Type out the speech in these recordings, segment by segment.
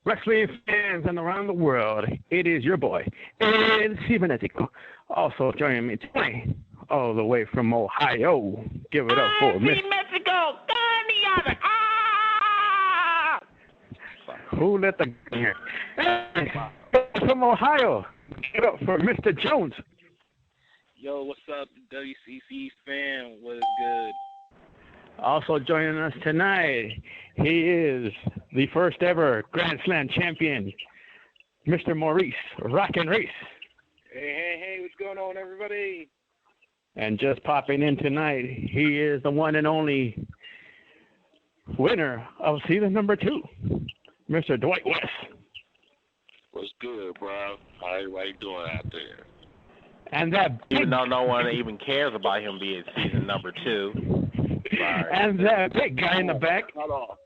wrestling fans and around the world, it is your boy, El Cibernetico. Also joining me tonight, all the way from Ohio. Give it up for Miss Mexico. Who let the here? From Ohio. Give it up for Mr. Jones. Yo, what's up, WCC fan? What is good? Also joining us tonight, he is the first ever Grand Slam champion, Mr. Maurice, Rock and Race. Hey, what's going on, everybody? And just popping in tonight, he is the one and only winner of season number 2, Mr. Dwight West. What's good, bro? How everybody doing out there? And that even though no one even cares about him being season number 2. And that big guy in the back. Hold on.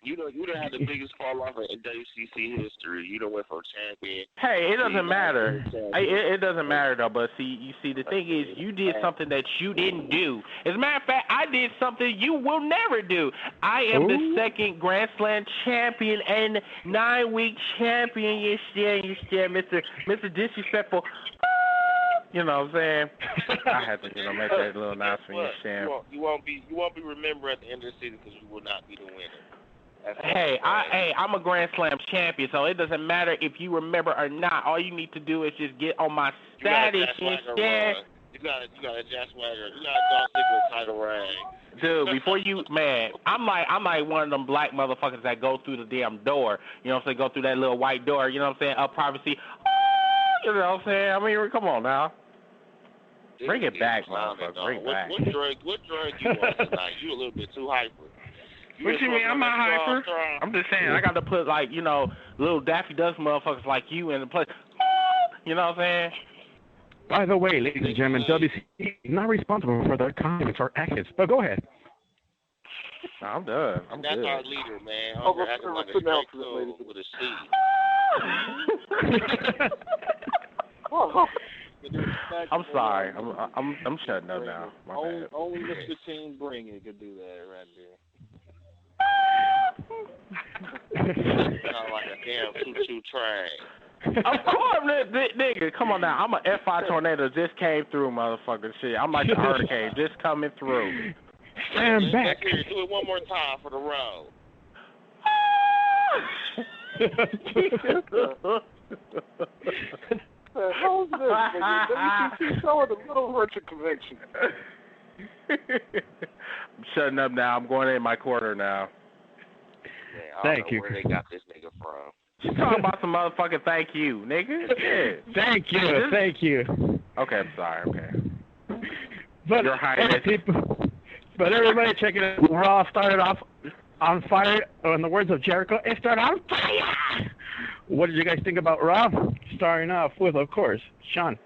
You done had the biggest fall off in WCC history. You done went from champion. Hey, it doesn't matter. It doesn't matter though. But see, the thing is, you did something that you didn't do. As a matter of fact, I did something you will never do. I am the second Grand Slam champion and 9-week champion. You still, Mr. Disrespectful. You know what I'm saying? I had to, make that little announcement. You won't be remembered at the end of the season because you will not be the winner. I'm a Grand Slam champion, so it doesn't matter if you remember or not. All you need to do is just get on my status instead. You got a Jack Swagger. You got a Dolph Ziggler title reign. Dude, before you, man, I'm like one of them black motherfuckers that go through the damn door. You know what I'm saying? Go through that little white door. You know what I'm saying? Up privacy. You know what I'm saying? I mean, come on now. Bring it back, motherfucker. Bring it back. What drug you want tonight? You a little bit too hyper. What you mean? I'm not hyper. I'm just saying, I got to put, little Daffy Duck motherfuckers like you in the place. You know what I'm saying? By the way, ladies and gentlemen, WC is not responsible for their comments or actions. But go ahead. No, I'm done. That's good. Our leader, man. Hunter acting like a straight tool with a C. I'm sorry. I'm shutting up now. Only Mr. Team Bring It could do that right there. Sound like a damn choo-choo train. Of course, nigga. Come on now. I'm a F5 tornado just came through, motherfucker. Shit, I'm like the hurricane just coming through. Stand back. Do it one more time for the road. How's this, nigga? WCC show at the Little Virtue Convention. I'm shutting up now. I'm going in my corner now. Yeah, Thank you. Where they got this nigga from? You talking about some motherfucking thank you, nigga? Yeah. Thank you. Okay, I'm sorry. Okay. But Your Highness. But everybody check it out. Raw started off on fire. In the words of Jericho, it started on fire. What did you guys think about Raw? Starting off with, of course, Sean.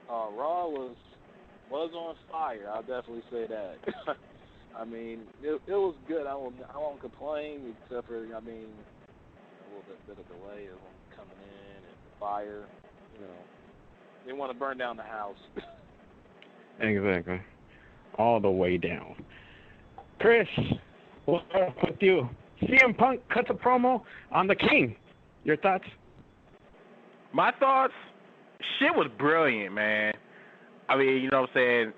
Raw was on fire. I'll definitely say that. I mean, it was good. I won't complain, except for, a little bit of delay of them coming in and fire. They want to burn down the house. Exactly. All the way down. Chris, what's up with you? CM Punk cuts a promo on the King. Your thoughts? My thoughts? Shit was brilliant, man. I mean, you know what I'm saying?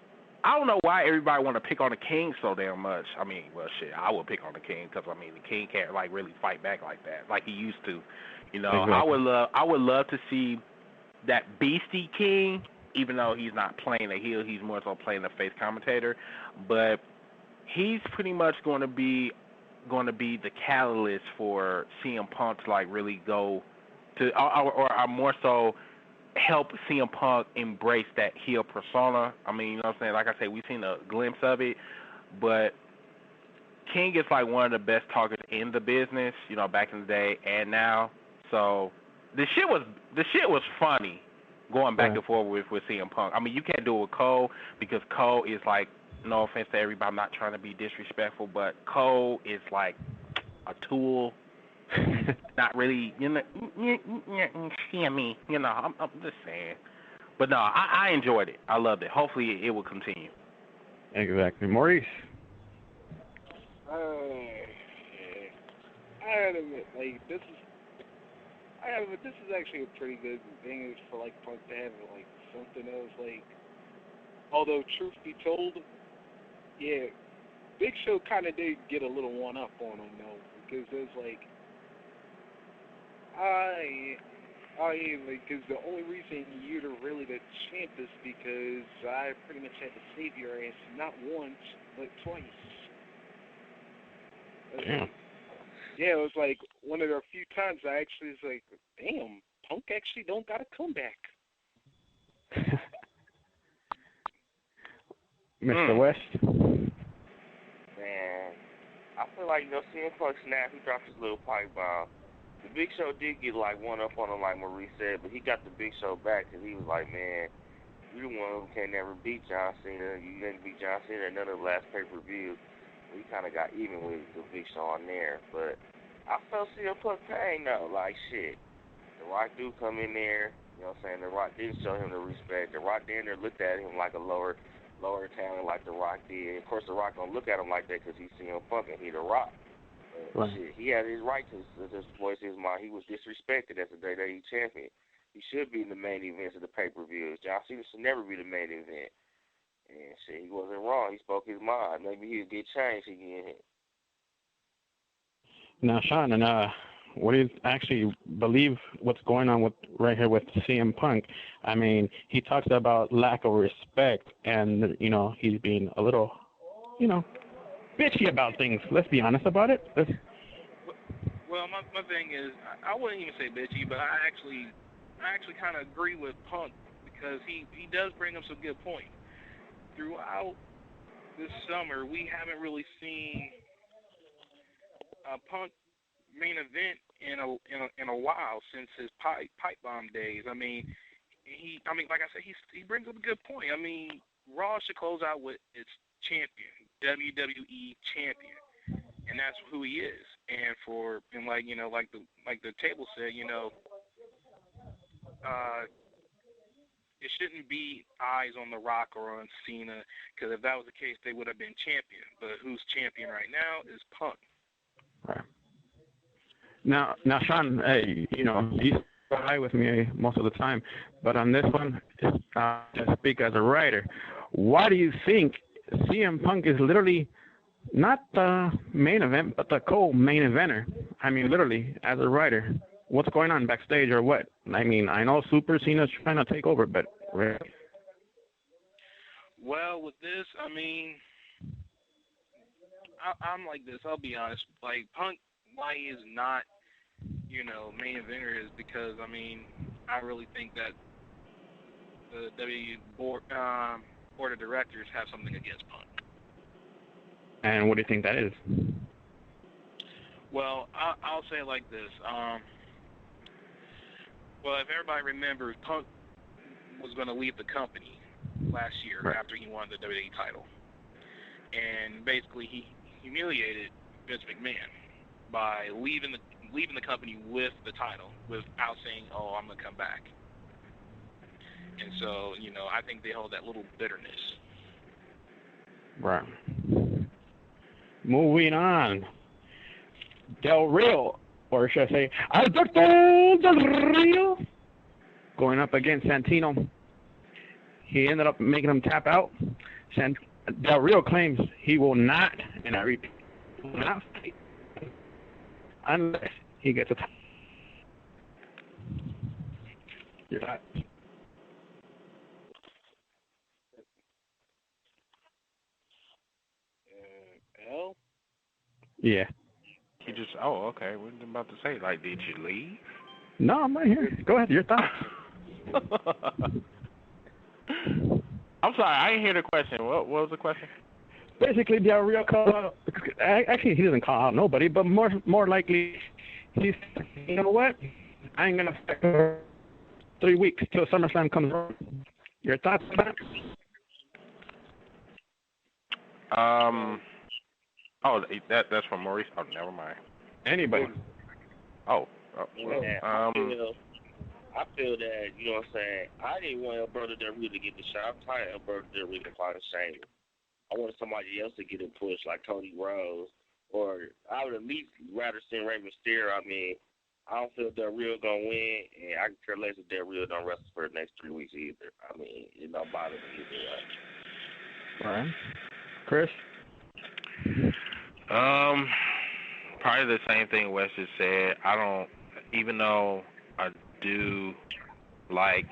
I don't know why everybody want to pick on the King so damn much. I mean, well, shit, I would pick on the King because, the King can't, really fight back like that, like he used to. Exactly. I would love to see that Beastie King, even though he's not playing a heel, he's more so playing a face commentator. But he's pretty much going to be the catalyst for CM Punk to really go to, or more so help CM Punk embrace that heel persona. I mean, you know what I'm saying? Like I said, we've seen a glimpse of it, but King is one of the best talkers in the business, back in the day and now. So the shit was funny going back and forth with CM Punk. I mean, you can't do it with Cole because Cole is no offense to everybody, I'm not trying to be disrespectful, but Cole is a tool. Not really, see me, I'm just saying. But no, I enjoyed it. I loved it. Hopefully it will continue. Exactly. Maurice? I gotta admit, like this is actually a pretty good thing for like Punk to have like something else. Like, although truth be told, yeah, Big Show kind of did get a little one up on him though, because there's like, because the only reason you're really the champ is because I pretty much had to save your ass not once but twice. Damn. Yeah, it was like one of the few times I actually was like, damn, Punk actually don't got a comeback. Mr. West. Man, I feel like, CM Punk snap, he dropped his little pipe bomb. The Big Show did get, like, one up on him, like Maurice said, but he got the Big Show back because he was like, man, you the one who can't never beat John Cena. You didn't beat John Cena in none of the last pay-per-views. He kind of got even with the Big Show on there. But I felt CM Punk pain, though. Like, shit. The Rock do come in there. You know what I'm saying? The Rock didn't show him the respect. The Rock down there looked at him like a lower talent like The Rock did. Of course, The Rock don't look at him like that because he's CM Punk and he The Rock. Right. Shit, he had his right to voice his mind. He was disrespected as the WWE champion. He should be in the main events of the pay-per-views. John Cena should never be the main event. And shit, he wasn't wrong. He spoke his mind. Maybe he'll get changed again. Now, Sean, and what do you actually believe what's going on with right here with CM Punk? I mean, he talks about lack of respect, and he's being a little, bitchy about things. Let's be honest about it. Well, my thing is, I wouldn't even say bitchy, but I actually kind of agree with Punk because he does bring up some good points. Throughout this summer, we haven't really seen a Punk main event in a while since his pipe bomb days. I mean, like I said, he brings up a good point. I mean, Raw should close out with its champion, WWE champion, and that's who he is. And like the table said, it shouldn't be eyes on The Rock or on Cena, because if that was the case, they would have been champion. But who's champion right now is Punk. Right. Now, Sean, hey, you high with me most of the time, but on this one, to speak as a writer, why do you think CM Punk is literally not the main event, but the co-main eventer? I mean, literally, as a writer, what's going on backstage or what? I mean, I know Super Cena's trying to take over, but really? Well, with this, I mean, I'm like this. I'll be honest. Like, Punk, why he is not, main eventer is because, I mean, I really think that the WWE board of directors have something against Punk. And what do you think that is? Well, I'll say it like this. Well, if everybody remembers, Punk was going to leave the company last year after he won the WWE title. And basically he humiliated Vince McMahon by leaving the company with the title without saying, oh, I'm going to come back. And so, I think they hold that little bitterness. Right. Moving on. Del Rio, or should I say Alberto Del Rio, going up against Santino. He ended up making him tap out. Del Rio claims he will not, and I repeat, will not fight unless he gets a tap. You're not. L? Yeah. He just, okay. What was I about to say? Like, did you leave? No, I'm right here. Go ahead, your thoughts. I'm sorry, I didn't hear the question. What was the question? Basically, Del Rio called out. Actually, he doesn't call out nobody, but more likely, he's, you know what? I ain't gonna fight for 3 weeks till SummerSlam comes around. Your thoughts on that? That's from Maurice. Oh, never mind. Anybody? Yeah, I feel that, you know what I'm saying, I didn't want Alberto Del Rio to get the shot. I'm tired of Alberto Del Rio to find a shame. I wanted somebody else to get a push, like Cody Rhodes, or I would at least rather send Rey Mysterio. I mean, I don't feel Del Rio gonna win, and I can care less if Del Rio don't wrestle for the next 3 weeks either. I mean, it don't bother me either way. All right. Chris? Probably the same thing Wes just said. I don't, even though I do like,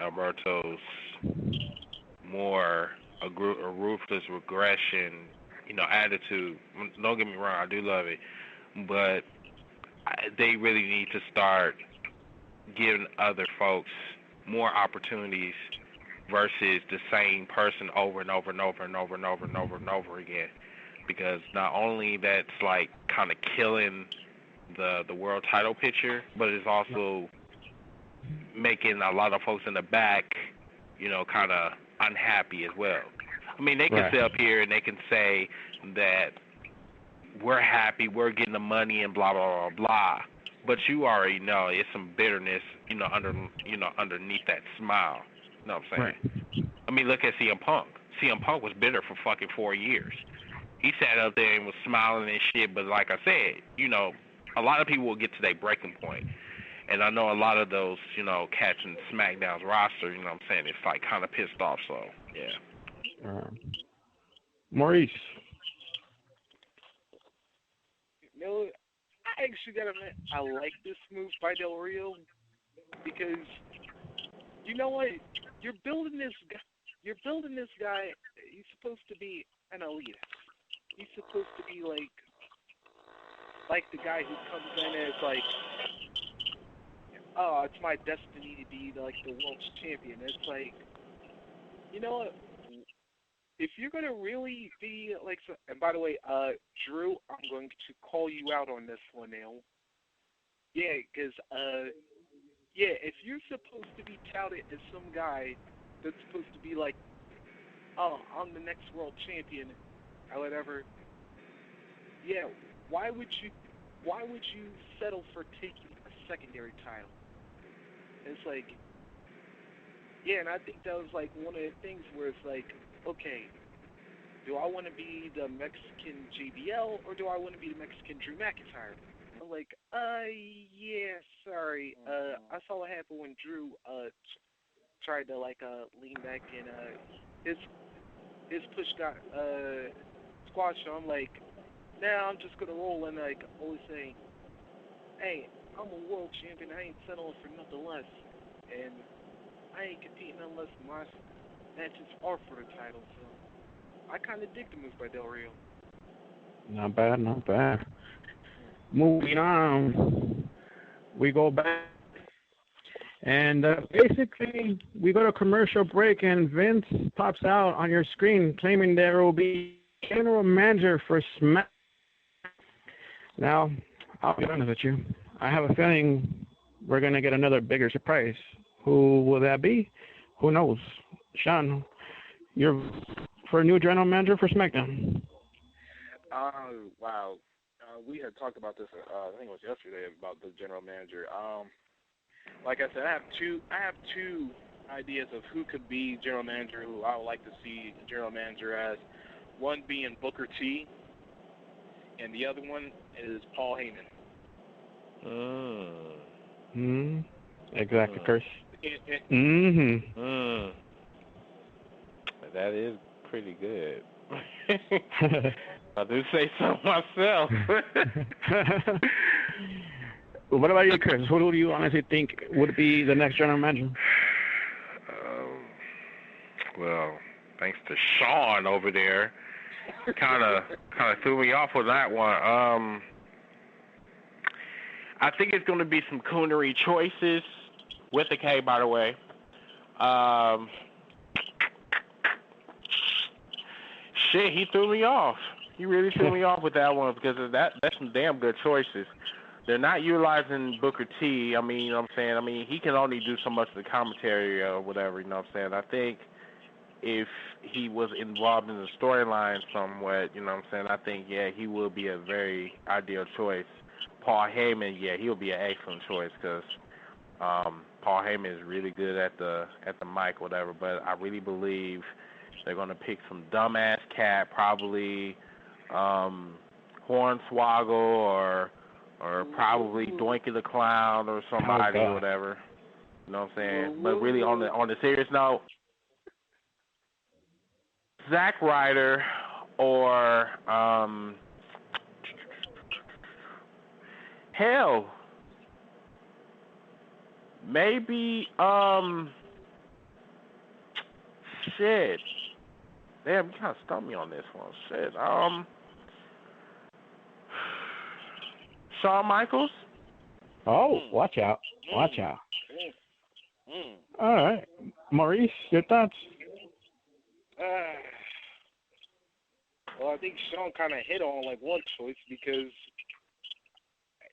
Alberto's more a ruthless regression, attitude. Don't get me wrong, I do love it, but they really need to start giving other folks more opportunities versus the same person over and over and over and over and over and over and over again. Because not only that's like kind of killing the world title picture, but it's also making a lot of folks in the back, kind of unhappy as well. I mean, they can sit up here and they can say that we're happy, we're getting the money and blah blah blah blah, but you already know it's some bitterness, underneath that smile. You know what I'm saying? Right. I mean, look at CM Punk. CM Punk was bitter for fucking 4 years. He sat up there and was smiling and shit, but like I said, a lot of people will get to their breaking point. And I know a lot of those, cats in SmackDown's roster, you know what I'm saying, it's like kind of pissed off, so, yeah. Maurice. I actually gotta admit, I like this move by Del Rio because, you know what, you're building this guy, he's supposed to be an elitist. He's supposed to be like the guy who comes in as like, oh, it's my destiny to be like the world's champion. It's like, you know what? If you're gonna really be like, and by the way, Drew, I'm going to call you out on this one now. Yeah, because if you're supposed to be touted as some guy that's supposed to be like, oh, I'm the next world champion, or whatever. Yeah, why would you settle for taking a secondary title? It's like, yeah, and I think that was like one of the things where it's like, okay, do I want to be the Mexican JBL or do I want to be the Mexican Drew McIntyre? I'm like, yeah, sorry. I saw what happened when Drew tried to like lean back and his push got squashed. So I'm like, now I'm just gonna roll and like always say, hey, I'm a world champion. I ain't settling for nothing less, and I ain't competing unless my matches are for the title. So I kind of dig the move by Del Rio. Not bad, not bad. Moving on, we go back, and basically we go to commercial break, and Vince pops out on your screen claiming there will be general manager for Smack. Now, I'll be honest with you, I have a feeling we're going to get another bigger surprise. Who will that be? Who knows? Sean, you're for a new general manager for SmackDown. Wow. We had talked about this, I think it was yesterday, about the general manager. Like I said, I have two ideas of who could be general manager, who I would like to see general manager as. One being Booker T, and the other one is Paul Heyman. Exactly, Chris. That is pretty good. I do say so myself. What about you, Chris? Who do you honestly think would be the next general manager? Well, thanks to Sean over there, kind of threw me off with that one. I think it's going to be some coonery choices with a K, by the way. Shit, he threw me off. He really threw me off with that one because of that's some damn good choices. They're not utilizing Booker T. I mean, you know what I'm saying? I mean, he can only do so much of the commentary or whatever, you know what I'm saying? I think if he was involved in the storyline somewhat, you know what I'm saying, I think, yeah, he will be a very ideal choice. Paul Heyman, yeah, he'll be an excellent choice because Paul Heyman is really good at the mic, whatever, but I really believe they're going to pick some dumbass cat, probably Hornswoggle or probably Doinky the Clown or somebody or whatever. You know what I'm saying? But really, on the serious note, Zack Ryder or hell, maybe shit. Damn, you kind of stumped me on this one. Shit. Shawn Michaels. Oh, watch out. Watch out. All right. Maurice, your thoughts? Well, I think Shawn kind of hit on like one choice because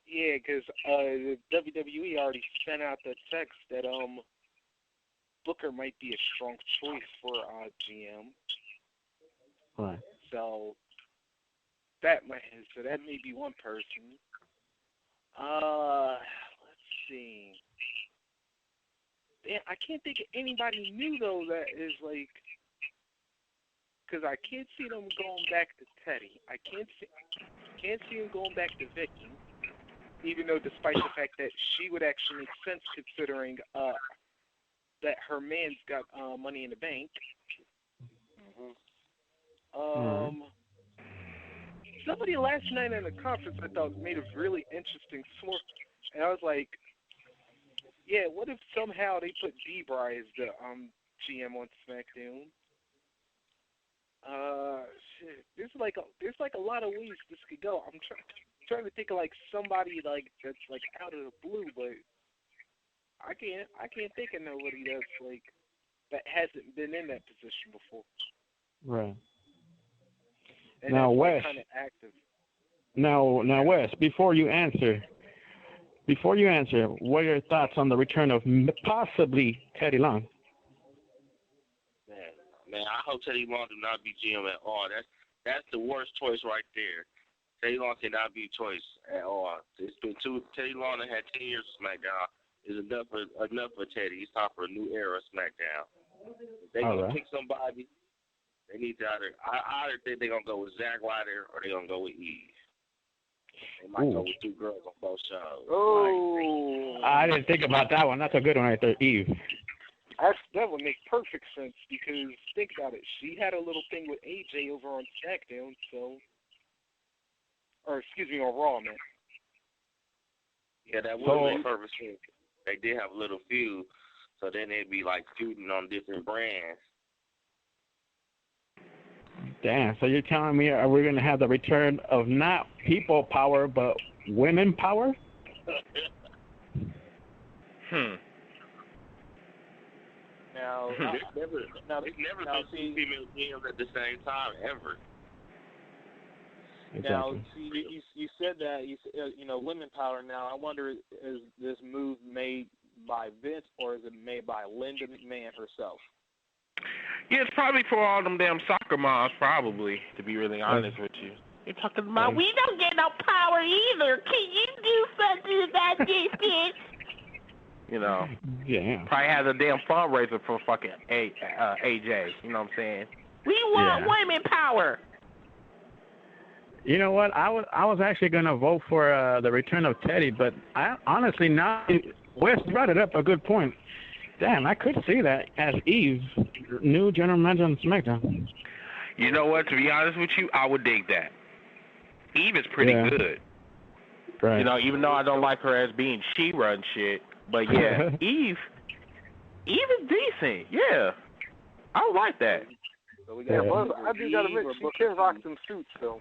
the WWE already sent out the text that Booker might be a strong choice for GM. Right. So that may be one person. Let's see. Damn, I can't think of anybody new though that is like, because I can't see them going back to Teddy. I can't see them going back to Vicky, even though despite the fact that she would actually make sense considering that her man's got Money in the Bank. Somebody last night in the conference I thought made a really interesting sort, and I was like, yeah, what if somehow they put D-Bry as the GM on SmackDown? Shit, there's like a lot of ways this could go. I'm trying to think of like somebody like that's like out of the blue, but I can't think of nobody that's like that hasn't been in that position before. Right. And now, that's Wes. Kind of active. Now, Wes. Before you answer, what are your thoughts on the return of possibly Teddy Long? Man, I hope Teddy Long do not be GM at all. That's the worst choice right there. Teddy Long cannot be a choice at all. It's been Teddy Long that had 10 years of SmackDown is enough for Teddy. It's time for a new era of SmackDown. If they gonna pick somebody, they need to I either think they're gonna go with Zack Ryder or they're gonna go with Eve. They might go with two girls on both shows. Oh, I didn't think about that one. That's a good one right there, Eve. That would make perfect sense because think about it. She had a little thing with AJ over on SmackDown, on Raw, man. Yeah, that would make perfect sense. They did have a little feud, so then they'd be like feuding on different brands. Damn, so you're telling me we're going to have the return of not people power, but women power? Now, it's never been two female GMs at the same time, ever. Exactly. Now, see, you said that, women power. Now, I wonder, is this move made by Vince or is it made by Linda McMahon herself? Yeah, it's probably for all them damn soccer moms, probably, to be really honest with you. You're talking about, we don't get no power either. Can you do something about this, bitch? You know, probably has a damn fundraiser for fucking AJ. You know what I'm saying? We want women power. You know what? I was actually gonna vote for the return of Teddy, but I honestly now Wes brought it up a good point. Damn, I could see that as Eve, new general manager on SmackDown. You know what? To be honest with you, I would dig that. Eve is pretty good. Right. You know, even though I don't like her as being She-Ra and shit. But yeah, Eve is decent. Yeah, I like that. So we got I do gotta admit, she can rock them suits though.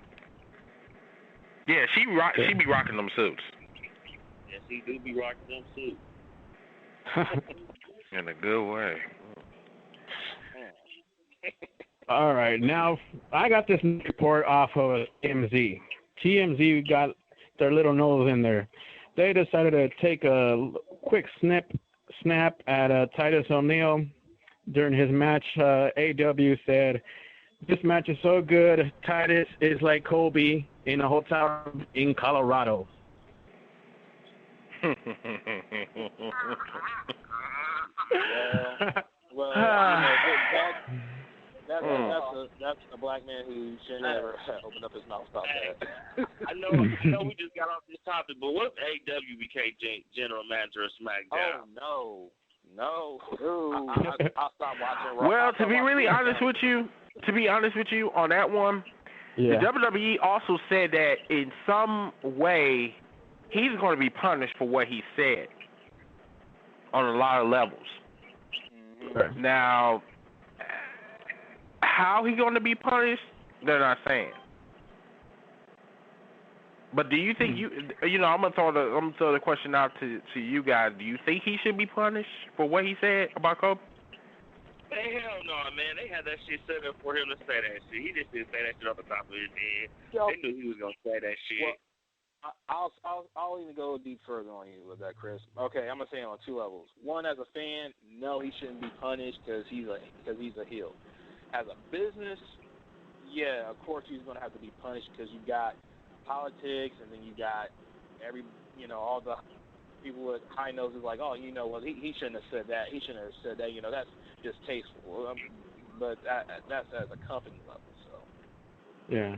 Yeah, she be rocking them suits. Yes, she do be rocking them suits. In a good way. All right, now I got this report off of MZ. TMZ got their little nose in there. They decided to take a quick snap at Titus O'Neil during his match. AW said, "This match is so good, Titus is like Kobe in a hotel in Colorado." Well, That's a black man who should never open up his mouth about that. I know we just got off this topic, but what if AEW became general manager of SmackDown? Oh, no. I'll stop watching Raw. Well, to be really honest with you, on that one, Yeah. the WWE also said that in some way he's going to be punished for what he said on a lot of levels. Right. Now, how he going to be punished, they're not saying. But do you think I'm gonna throw the question out to you guys. Do you think he should be punished for what he said about Kobe? Hey, hell no, man. They had that shit set up for him to say that shit. He just didn't say that shit off the top of his head. They knew he was gonna say that shit. Well, I'll even go deep further on you with that, Chris. Okay, I'm gonna say it on two levels. One, as a fan, no, he shouldn't be punished because he's a heel. As a business, yeah, of course he's gonna have to be punished because you got politics, and then you got all the people with high noses like, oh, well, he shouldn't have said that. He shouldn't have said that. That's distasteful. But that's at the company level. So. Yeah.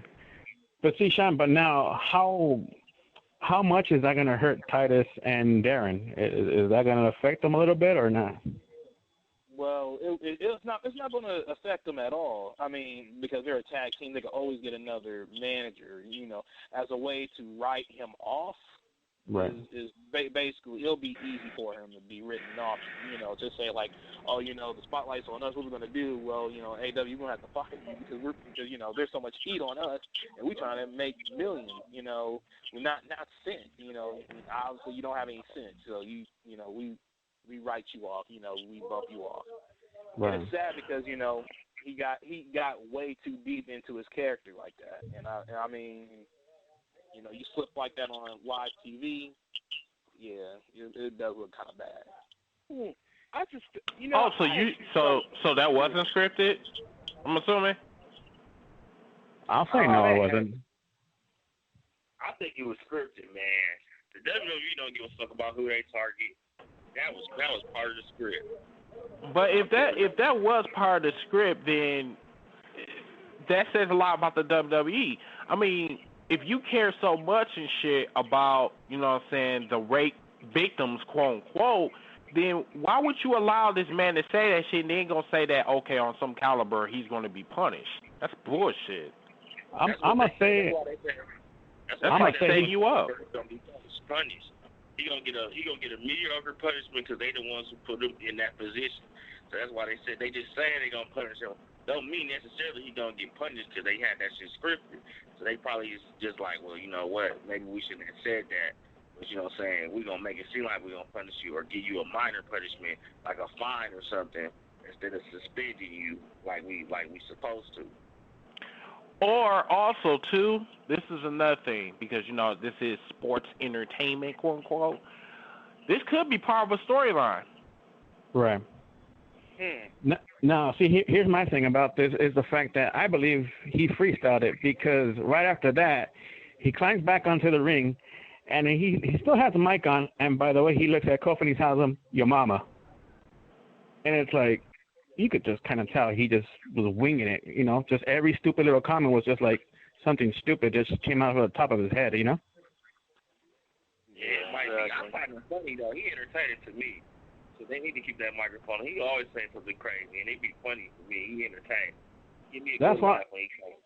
But see, Sean, but now how much is that going to hurt Titus and Darren? Is that going to affect them a little bit or not? Well, it's not going to affect them at all. I mean, because they're a tag team, they can always get another manager, as a way to write him off. Right. Is basically, it'll be easy for him to be written off, just say like, oh, the spotlight's on us, what we're going to do? Well, AW, we're going to have to fire you because there's so much heat on us, and we're trying to make millions, we're not cent, obviously you don't have any sense, so we write you off, we bump you off. Right. And it's sad because, he got way too deep into his character like that. And I mean, you slip like that on live TV, yeah, it does look kind of bad. I just, so that wasn't scripted, I'm assuming? I'll say no, it wasn't. I think it was scripted, man. The WWE don't give a fuck about who they target. That was part of the script. But if that was part of the script, then that says a lot about the WWE. I mean, if you care so much and shit about, the rape victims, quote unquote, then why would you allow this man to say that shit and then gonna say that, okay, on some caliber he's gonna be punished? That's bullshit. I'm gonna say setting you up. Punished. He gonna get a mediocre punishment because they the ones who put him in that position. So that's why they said they just saying they gonna punish him. Don't mean necessarily he gonna get punished because they had that shit scripted. So they probably just like, well, you know what? Maybe we shouldn't have said that. But you know what I'm saying? We gonna make it seem like we gonna punish you or give you a minor punishment like a fine or something instead of suspending you like we supposed to. Or also, too, this is another thing, because, this is sports entertainment, quote, unquote. This could be part of a storyline. Right. Now, see, here's my thing about this, is the fact that I believe he freestyled it, because right after that, he climbs back onto the ring, and he still has the mic on, and by the way, he looks at Kofi and he tells him, your mama. And it's like, you could just kind of tell he just was winging it, just every stupid little comment was just like something stupid just came out of the top of his head, Yeah, it might be. I find him funny, though. He entertaining to me. So they need to keep that microphone. He always saying something crazy, and it'd be funny to me. He entertained. Give me a That's good why, laugh when he comes.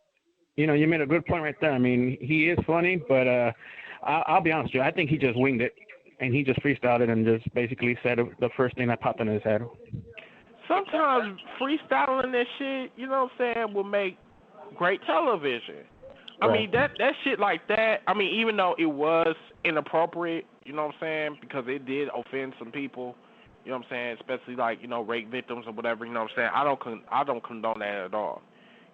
you made a good point right there. I mean, he is funny, but I'll be honest with you. I think he just winged it, and he just freestyled it and just basically said the first thing that popped in his head. Sometimes freestyling that shit, will make great television. I mean, that shit like that, I mean, even though it was inappropriate, because it did offend some people, especially like, rape victims or whatever, I don't condone that at all.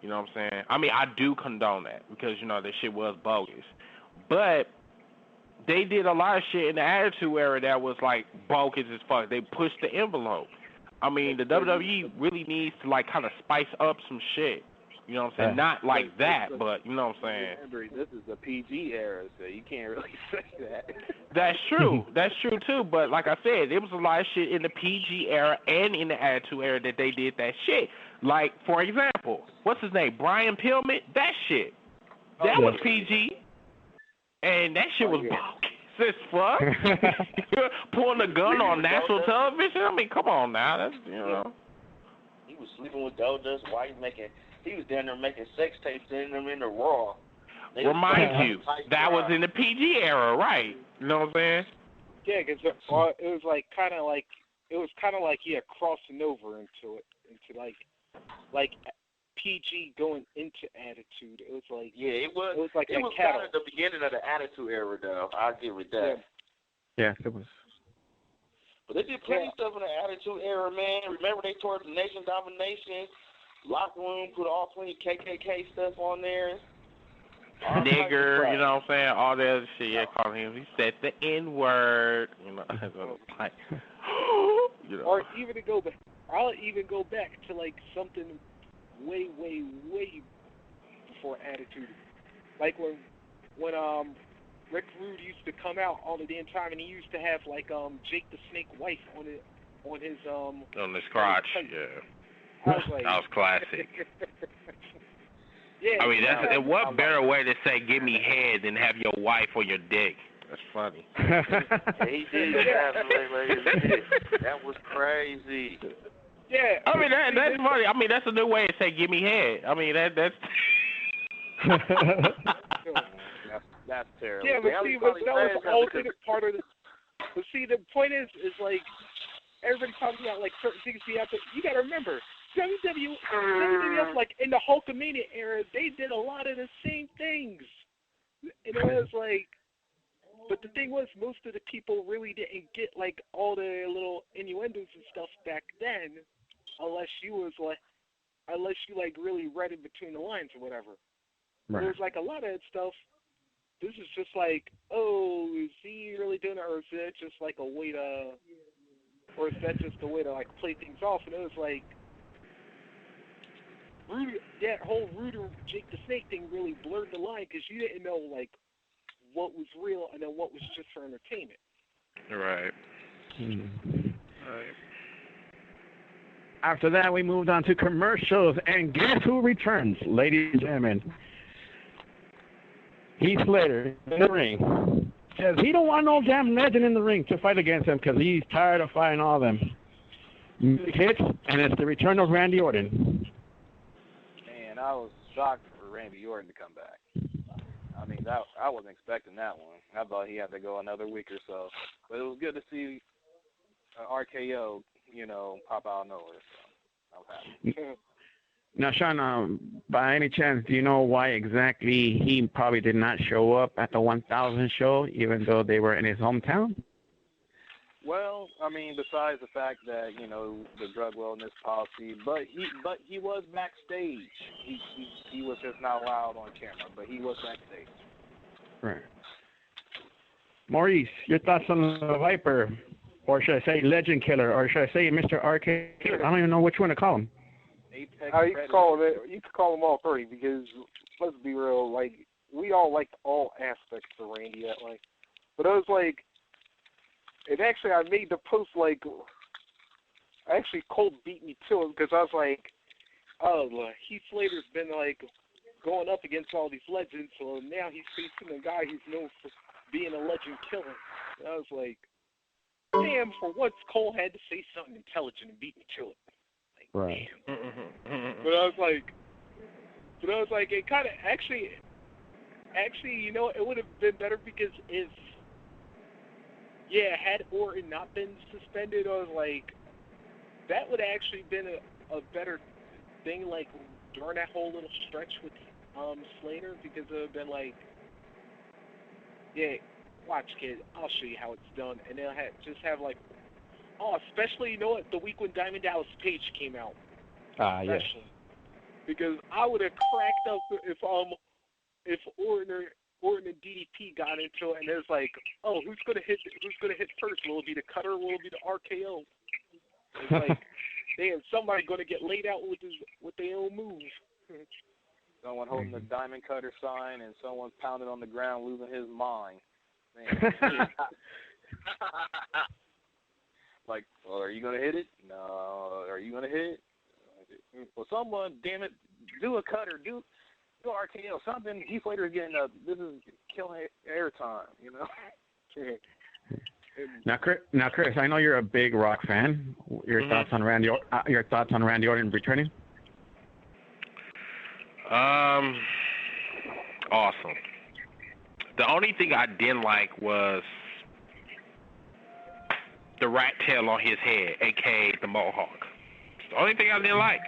I mean, I do condone that because, that shit was bogus. But they did a lot of shit in the Attitude Era that was like bogus as fuck. They pushed the envelope. I mean, the WWE really needs to, like, kind of spice up some shit. You know what I'm saying? Not like that, but you know what I'm saying. Remember, this is the PG era, so you can't really say that. That's true. That's true too. But like I said, there was a lot of shit in the PG era and in the Attitude era that they did that shit. Like, for example, what's his name? Brian Pillman? That shit. That was PG. And that shit was bogus as fuck. Pulling a gun on national television? I mean, come on now. That's, you know. He was sleeping with Goldust White, he was down there making sex tapes, sending them in the Raw. Remind you, that was in the PG era, right? You know what I'm saying? Yeah, because it was kind of like crossing over into like PG going into Attitude. It was like it was like it was kind of the beginning of the Attitude era, though. I'll give it that. Yeah, it was. But they did plenty of stuff in the Attitude era, man. Remember they tore the Nation Domination locker room, put all 20 KKK stuff on there. Nigger, you know what I'm saying? All that other shit. Yeah, calling him. He said the N-word. You know, like, you know. Or even to go back, I'll even go back to like something way before Attitude. Like when Rick Rude used to come out all the damn time, and he used to have like Jake the Snake wife on his crotch. Yeah. I was like, that was classic. Yeah. I mean, what better way to say "give me head" than have your wife on your dick? That's funny. He did that. That was crazy. Yeah. I mean, that's funny. I mean, that's a new way to say "give me head." I mean, that's. That's terrible. Yeah, but that was the ultimate part of the. But see, the point is like everybody talking about like certain things we have to. You got to remember. WWF, like in the Hulkamania era, they did a lot of the same things. And it was like, but the thing was, most of the people really didn't get like all the little innuendos and stuff back then, unless you really read it between the lines or whatever. Right. It was like a lot of that stuff. This is just like, oh, is he really doing it, or is that just like a way to, or is that just a way to like play things off? And it was like. That whole Ruder Jake the Snake thing really blurred the line because you didn't know like what was real and then what was just for entertainment. Right. Right. After that, we moved on to commercials, and guess who returns, ladies and gentlemen? Heath Slater in the ring. Says he don't want no damn legend in the ring to fight against him because he's tired of fighting all of them. Music hits, and it's the return of Randy Orton. Man, I was shocked for Randy Orton to come back. I mean, I wasn't expecting that one. I thought he had to go another week or so. But it was good to see RKO, pop out of nowhere. So I was happy. Now, Sean, by any chance, do you know why exactly he probably did not show up at the 1000 show, even though they were in his hometown? Well, I mean, besides the fact that the drug wellness policy, but he was backstage. He was just not allowed on camera, but he was backstage. Right. Maurice, your thoughts on the Viper, or should I say Legend Killer, or should I say Mr. RK? I don't even know which one to call him. You can call them all three because let's be real, like we all liked all aspects of Randy. But I was like. And actually, I made the post, Colt beat me to it because I was like, oh, Heath Slater's been, going up against all these legends, so now he's facing a guy who's known for being a legend killer. And I was like, damn, for once, Cole had to say something intelligent and beat me to it. Right. Damn. But I was like, it kind of, actually, it would have been better because if, had Orton not been suspended, I was like, that would have actually been a better thing, during that whole little stretch with Slater, because it would have been watch, kid, I'll show you how it's done, and they'll especially, the week when Diamond Dallas Page came out. Yes. Because I would have cracked up if Orton and DDP got into it, and there's who's gonna hit first? Will it be the cutter or will it be the RKO? It's damn, somebody gonna get laid out with their own move. someone holding the diamond cutter sign, and someone pounding on the ground, losing his mind. Man. Like, well, are you gonna hit it? No. Are you gonna hit it? Well, someone, damn it, do a cutter, do RKO, something. Heath Slater's getting this is killing airtime, you know. Now, Chris, I know you're a big Rock fan. Your thoughts on Randy Orton returning? Awesome. The only thing I didn't like was the rat tail on his head, aka the mohawk. It's the only thing I didn't like.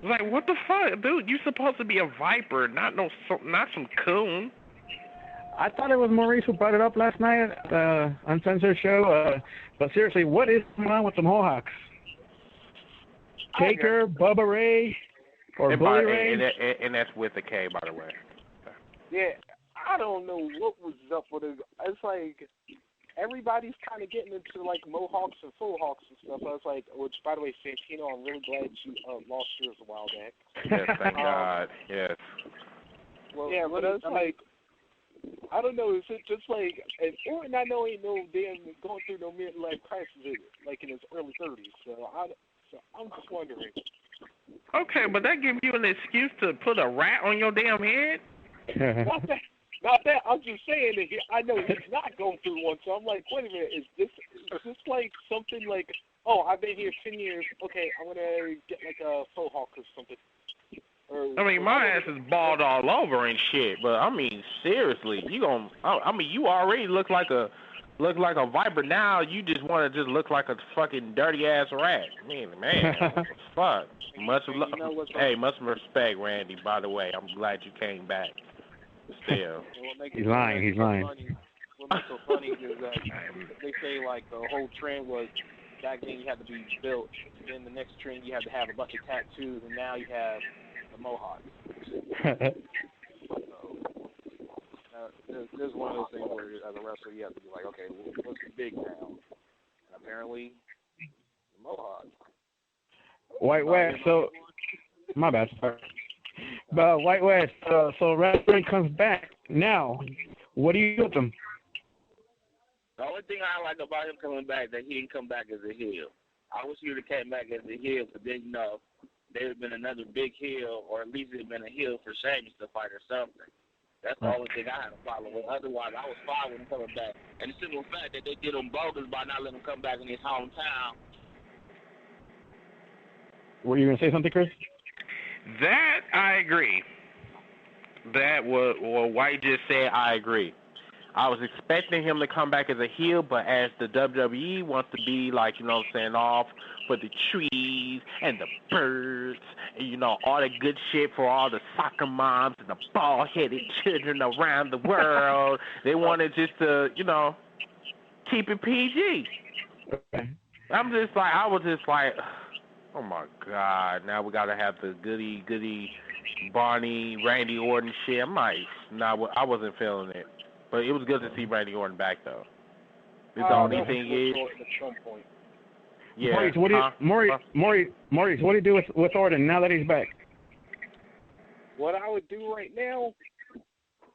I was like, what the fuck, dude? You're supposed to be a viper, not some coon. I thought it was Maurice who brought it up last night at the Uncensored show. But seriously, what is going on with the Mohawks? Taker, Bubba Ray, or Bully Ray? And that's with a K, by the way. Yeah, I don't know what was up with it. It's like everybody's kind of getting into like Mohawks and Full Hawks and stuff. I was like, which by the way, Santino, I'm really glad you lost yours a while back. Yes, thank God. Yes. Well, yeah, but it's like, I don't know. Is it just like, and Orton I know ain't no damn going through no midlife crisis like in his early 30s. So I'm just wondering. Okay, but that gives you an excuse to put a rat on your damn head? Not that. I'm just saying that I know he's not going through one. So I'm like, wait a minute. Is this like something like, oh, I've been here 10 years. Okay, I'm gonna get like a faux hawk or something. I mean, my ass is bald all over and shit, but I mean, seriously, you already look like a viper. Now you just want to just look like a fucking dirty ass rat. I mean, man, fuck. Much respect, Randy. By the way, I'm glad you came back. Still, he's lying. What makes so funny is that they say like the whole trend was back then you had to be built, then the next trend you had to have a bunch of tattoos, and now you have the mohawk. So, there's one of those things where as a wrestler you have to be like, okay, what's big now? And apparently, the mohawk. White West, so my bad, sorry. But White West, so wrestling comes back now. What do you do with him? The only thing I like about him coming back that he didn't come back as a heel. I wish he would have came back as a heel, but then there would have been another big heel, or at least it would have been a heel for Sheamus to fight or something. That's the only thing I had a problem with. Otherwise, I was fine with him coming back. And the simple fact that they did him bogus by not letting him come back in his hometown. Were you going to say something, Chris? That I agree. That what White just said, I agree. I was expecting him to come back as a heel, but as the WWE wants to be like, off for the trees and the birds and, all the good shit for all the soccer moms and the bald-headed children around the world. They wanted just to, keep it PG. Okay. I was just like, oh my God, now we got to have the goody Barney, Randy Orton shit. I'm like, nah, I wasn't feeling it. But it was good to see Randy Orton back, though. The only thing is... Yeah. Maurice, what do you do with Orton now that he's back? What I would do right now,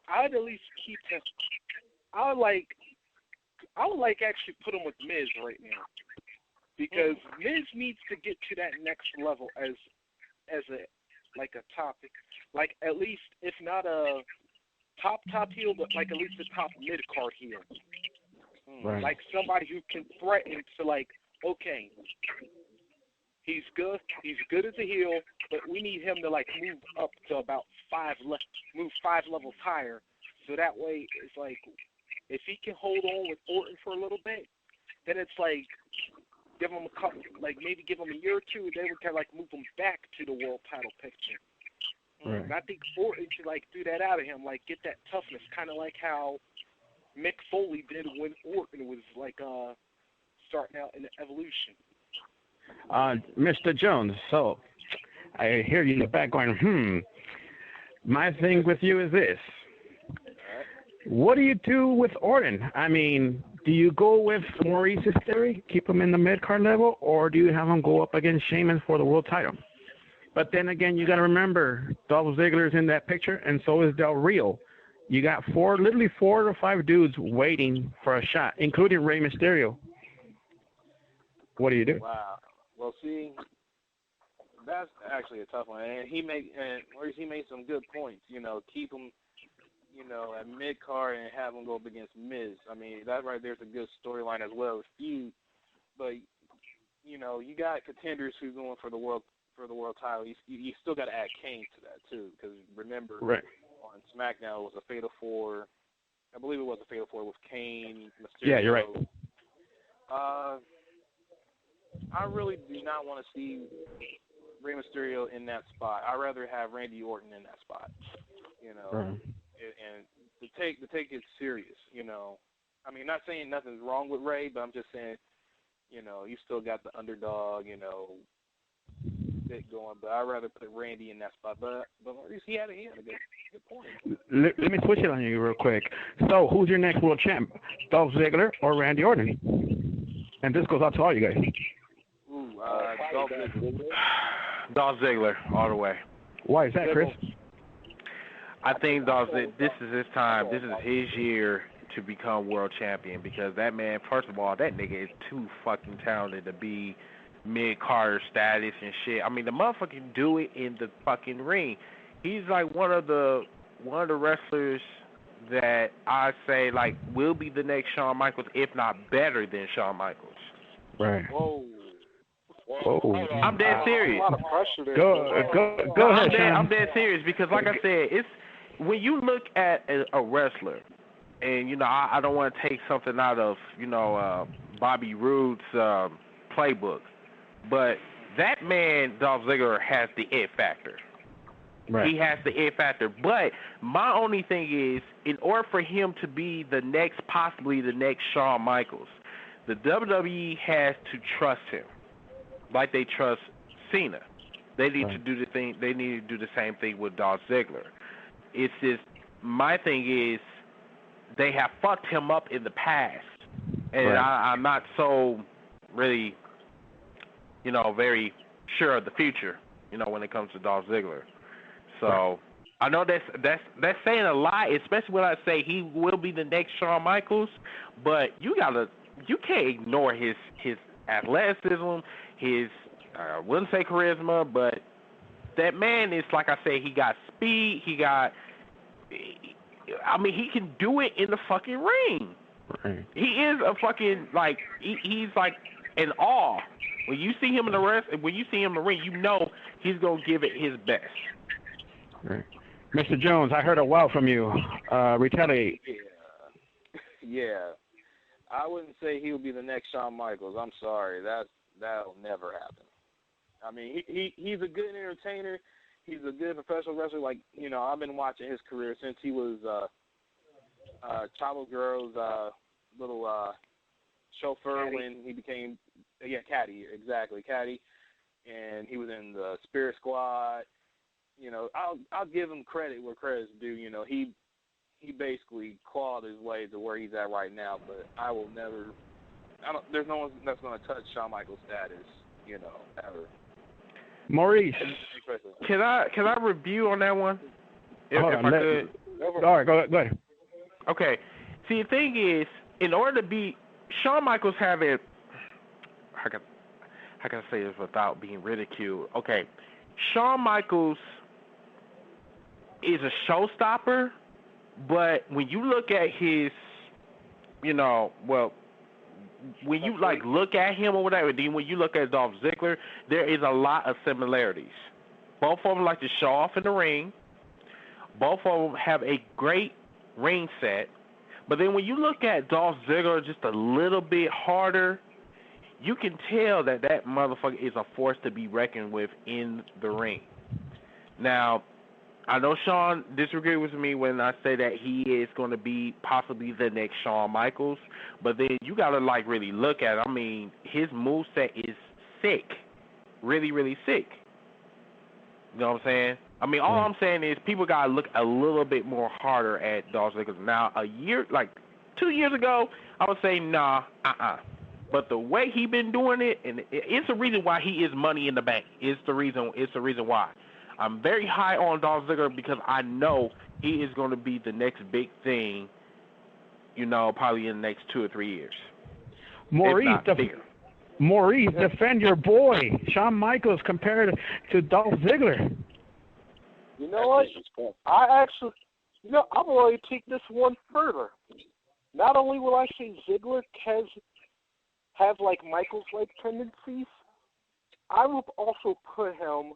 I would at least keep him. I would like actually put him with Miz right now, because Miz needs to get to that next level as a top, like at least if not a top heel, but like at least a top mid card heel, right. Like somebody who can threaten to like, okay, he's good as a heel, but we need him to like move up to about five levels higher, so that way it's like if he can hold on with Orton for a little bit, then it's like give him a couple, like maybe give him a year or two, then we can like move him back to the world title picture. Right. And I think Orton should like do that out of him, like get that toughness, kind of like how Mick Foley did when Orton was like starting out in the Evolution. Mr. Jones, so I hear you in the back going, My thing with you is this. What do you do with Orton? I mean, do you go with Maurice's theory, keep him in the mid-card level, or do you have him go up against Sheamus for the world title? But then again, you got to remember, Dolph Ziggler's in that picture, and so is Del Rio. You got literally 4 or 5 dudes waiting for a shot, including Rey Mysterio. What do you do? Wow. Well, see, that's actually a tough one, and Maurice, he made some good points. You know, keep him, you know, at mid card and have him go up against Miz. I mean, that right there's a good storyline as well as feud. But you know, you got contenders who's going for the world title. You still got to add Kane to that too, because remember, right. on SmackDown it was a Fatal 4. I believe it was a Fatal 4 with Kane, Mysterio. Yeah, you're right. I really do not want to see Rey Mysterio in that spot. I'd rather have Randy Orton in that spot. You know, and to take it serious. You know, I mean, not saying nothing's wrong with Ray, but I'm just saying, you know, you still got the underdog, you know, bit going. But I'd rather put Randy in that spot. But Maurice, he had a good point. Let me switch it on you real quick. So, who's your next world champ? Dolph Ziggler or Randy Orton? And this goes out to all you guys. Ooh, Dolph Ziggler. Dolph Ziggler, all the way. Why is that, Chris? I think this is his time. This is his year to become world champion because that man, first of all, that nigga is too fucking talented to be mid-Carter status and shit. I mean, the motherfucker can do it in the fucking ring. He's like one of the wrestlers that I say like will be the next Shawn Michaels, if not better than Shawn Michaels. Right. Whoa. I'm dead serious. A lot of pressure there. Go ahead, Sean. I'm dead serious because, like I said, it's when you look at a wrestler, and you know, I don't want to take something out of Bobby Roode's playbook, but that man Dolph Ziggler has the it factor. Right. He has the it factor. But my only thing is, in order for him to be possibly the next Shawn Michaels, the WWE has to trust him. Like they trust Cena. They need to do the thing. They need to do the same thing with Dolph Ziggler. It's just my thing is they have fucked him up in the past, and I'm not so really, very sure of the future. When it comes to Dolph Ziggler. So I know that's saying a lot, especially when I say he will be the next Shawn Michaels. But you can't ignore his athleticism. His, I wouldn't say charisma, but that man is, like I say, he got speed, he can do it in the fucking ring. Right. He is a fucking, he's like in awe. When you see him in the ring, you know he's going to give it his best. Right. Mr. Jones, I heard a wow from you. Retaliate. Yeah. I wouldn't say he will be the next Shawn Michaels. I'm sorry. That'll never happen. I mean, he's a good entertainer. He's a good professional wrestler. I've been watching his career since he was Chavo Guerrero's little chauffeur when he became caddy, exactly, caddy, and he was in the Spirit Squad. I'll give him credit where credit's due. He basically clawed his way to where he's at right now, but I will never. There's no one that's going to touch Shawn Michaels' status, ever. Maurice, can I review on that one? If I could. All right, go ahead. Okay. See, the thing is, in order to be Shawn Michaels having, how can I say this without being ridiculed? Okay, Shawn Michaels is a showstopper, but when you look at his, when you look at him or whatever, then when you look at Dolph Ziggler, there is a lot of similarities. Both of them like to show off in the ring. Both of them have a great ring set. But then when you look at Dolph Ziggler just a little bit harder, you can tell that motherfucker is a force to be reckoned with in the ring. Now, I know Sean disagreed with me when I say that he is going to be possibly the next Shawn Michaels, but then you got to really look at it. I mean, his moveset is sick, really, really sick. You know what I'm saying? I mean, all I'm saying is people got to look a little bit more harder at Dolph Ziggler. Now, 2 years ago, I would say, nah, But the way he been doing it, and it's the reason why he is Money in the Bank. It's the reason why. I'm very high on Dolph Ziggler because I know he is going to be the next big thing, probably in the next 2 or 3 years. Maurice, defend your boy, Shawn Michaels, compared to Dolph Ziggler. You know what? I actually, I'm going to take this one further. Not only will I say Ziggler have like Michaels-like tendencies, I will also put him.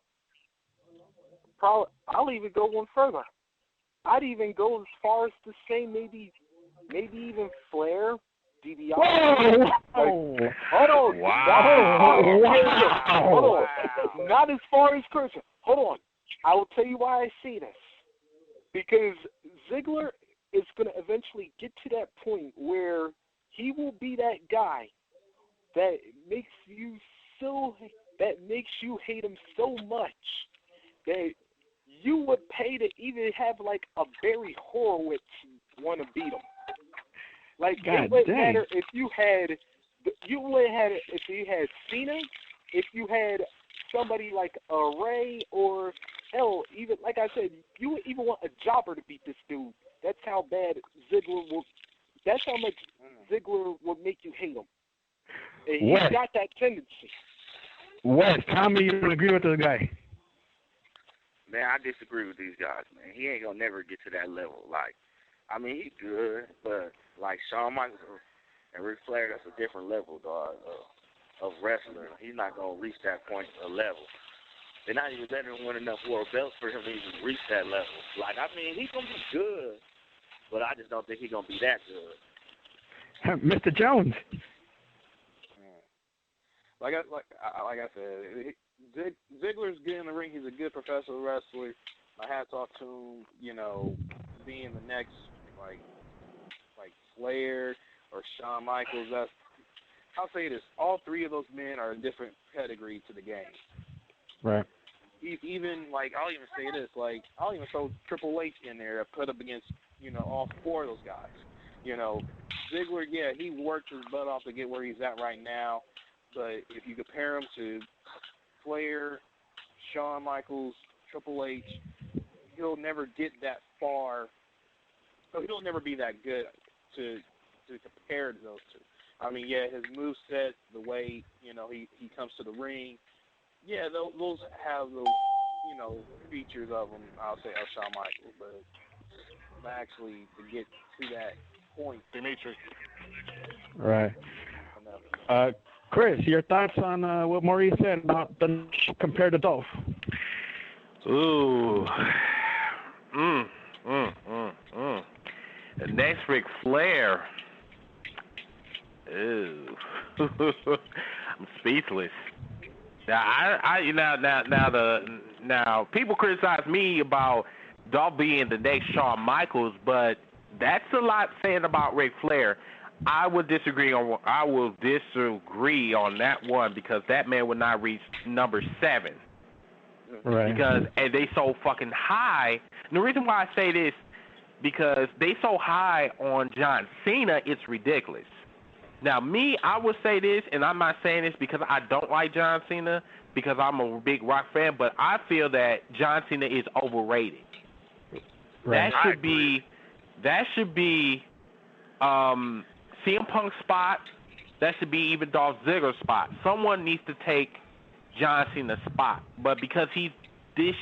I'll even go one further. I'd even go as far as to say maybe even Flair, DDI. Whoa! Hold on. Wow! Hold on. Not as far as Christian. Hold on. I will tell you why I say this. Because Ziggler is going to eventually get to that point where he will be that guy that makes you hate him so much that you would pay to even have like a Barry Horowitz want to beat him. Like it wouldn't matter if you had Cena, if you had somebody like a Ray or even like I said, you would even want a jobber to beat this dude. That's how bad Ziggler will. That's how much Ziggler will make you hate him. And he's got that tendency. Wes, tell me you don't agree with this guy. Man, I disagree with these guys, man. He ain't gonna never get to that level. Like, I mean, he's good, but like Shawn Michaels and Ric Flair, that's a different level, dog, of wrestler. He's not gonna reach that point of level. They're not even letting him win enough world belts for him to even reach that level. Like, I mean, he's gonna be good, but I just don't think he's gonna be that good. Mr. Jones. Like I said, Ziggler's good in the ring. He's a good professional wrestler. My hat's off to him, being the next like Flair or Shawn Michaels. I'll say this: all three of those men are a different pedigree to the game. Right. Even I'll even say this: I'll even throw Triple H in there, put up against all four of those guys. Ziggler, yeah, he worked his butt off to get where he's at right now. But if you compare him to Flair, Shawn Michaels, Triple H, he'll never get that far. So he'll never be that good to compare to those two. I mean, yeah, his moveset, the way he comes to the ring, yeah, those have those features of him. I'll say of Shawn Michaels, but actually to get to that point, Dimitri. Right. Chris, your thoughts on what Maurice said about the compared to Dolph? Ooh. The next Ric Flair. Ooh. I'm speechless. Now people criticize me about Dolph being the next Shawn Michaels, but that's a lot saying about Ric Flair. I will disagree on that one because that man would not reach number 7. Right. Because they so fucking high. And the reason why I say this, because they so high on John Cena, it's ridiculous. Now me, I would say this, and I'm not saying this because I don't like John Cena, because I'm a big Rock fan, but I feel that John Cena is overrated. Right. That should be CM Punk's spot. That should be even Dolph Ziggler's spot. Someone needs to take John Cena's spot. But because he's this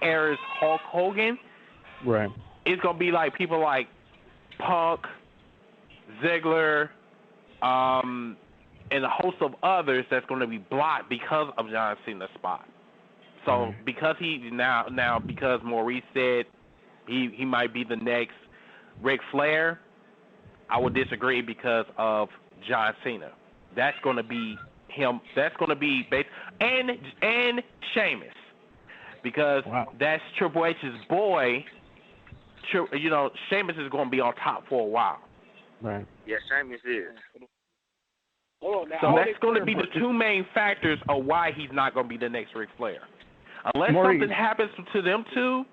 era's Hulk Hogan, right, it's gonna be like people like Punk, Ziggler, and a host of others that's gonna be blocked because of John Cena's spot. So because because Maurice said he might be the next Ric Flair, I would disagree because of John Cena. That's going to be him. That's going to be and Sheamus, because that's Triple H's boy. Sheamus is going to be on top for a while. Right. Yeah, Sheamus is. So that's going to be the two main factors of why he's not going to be the next Ric Flair, unless something happens to them two.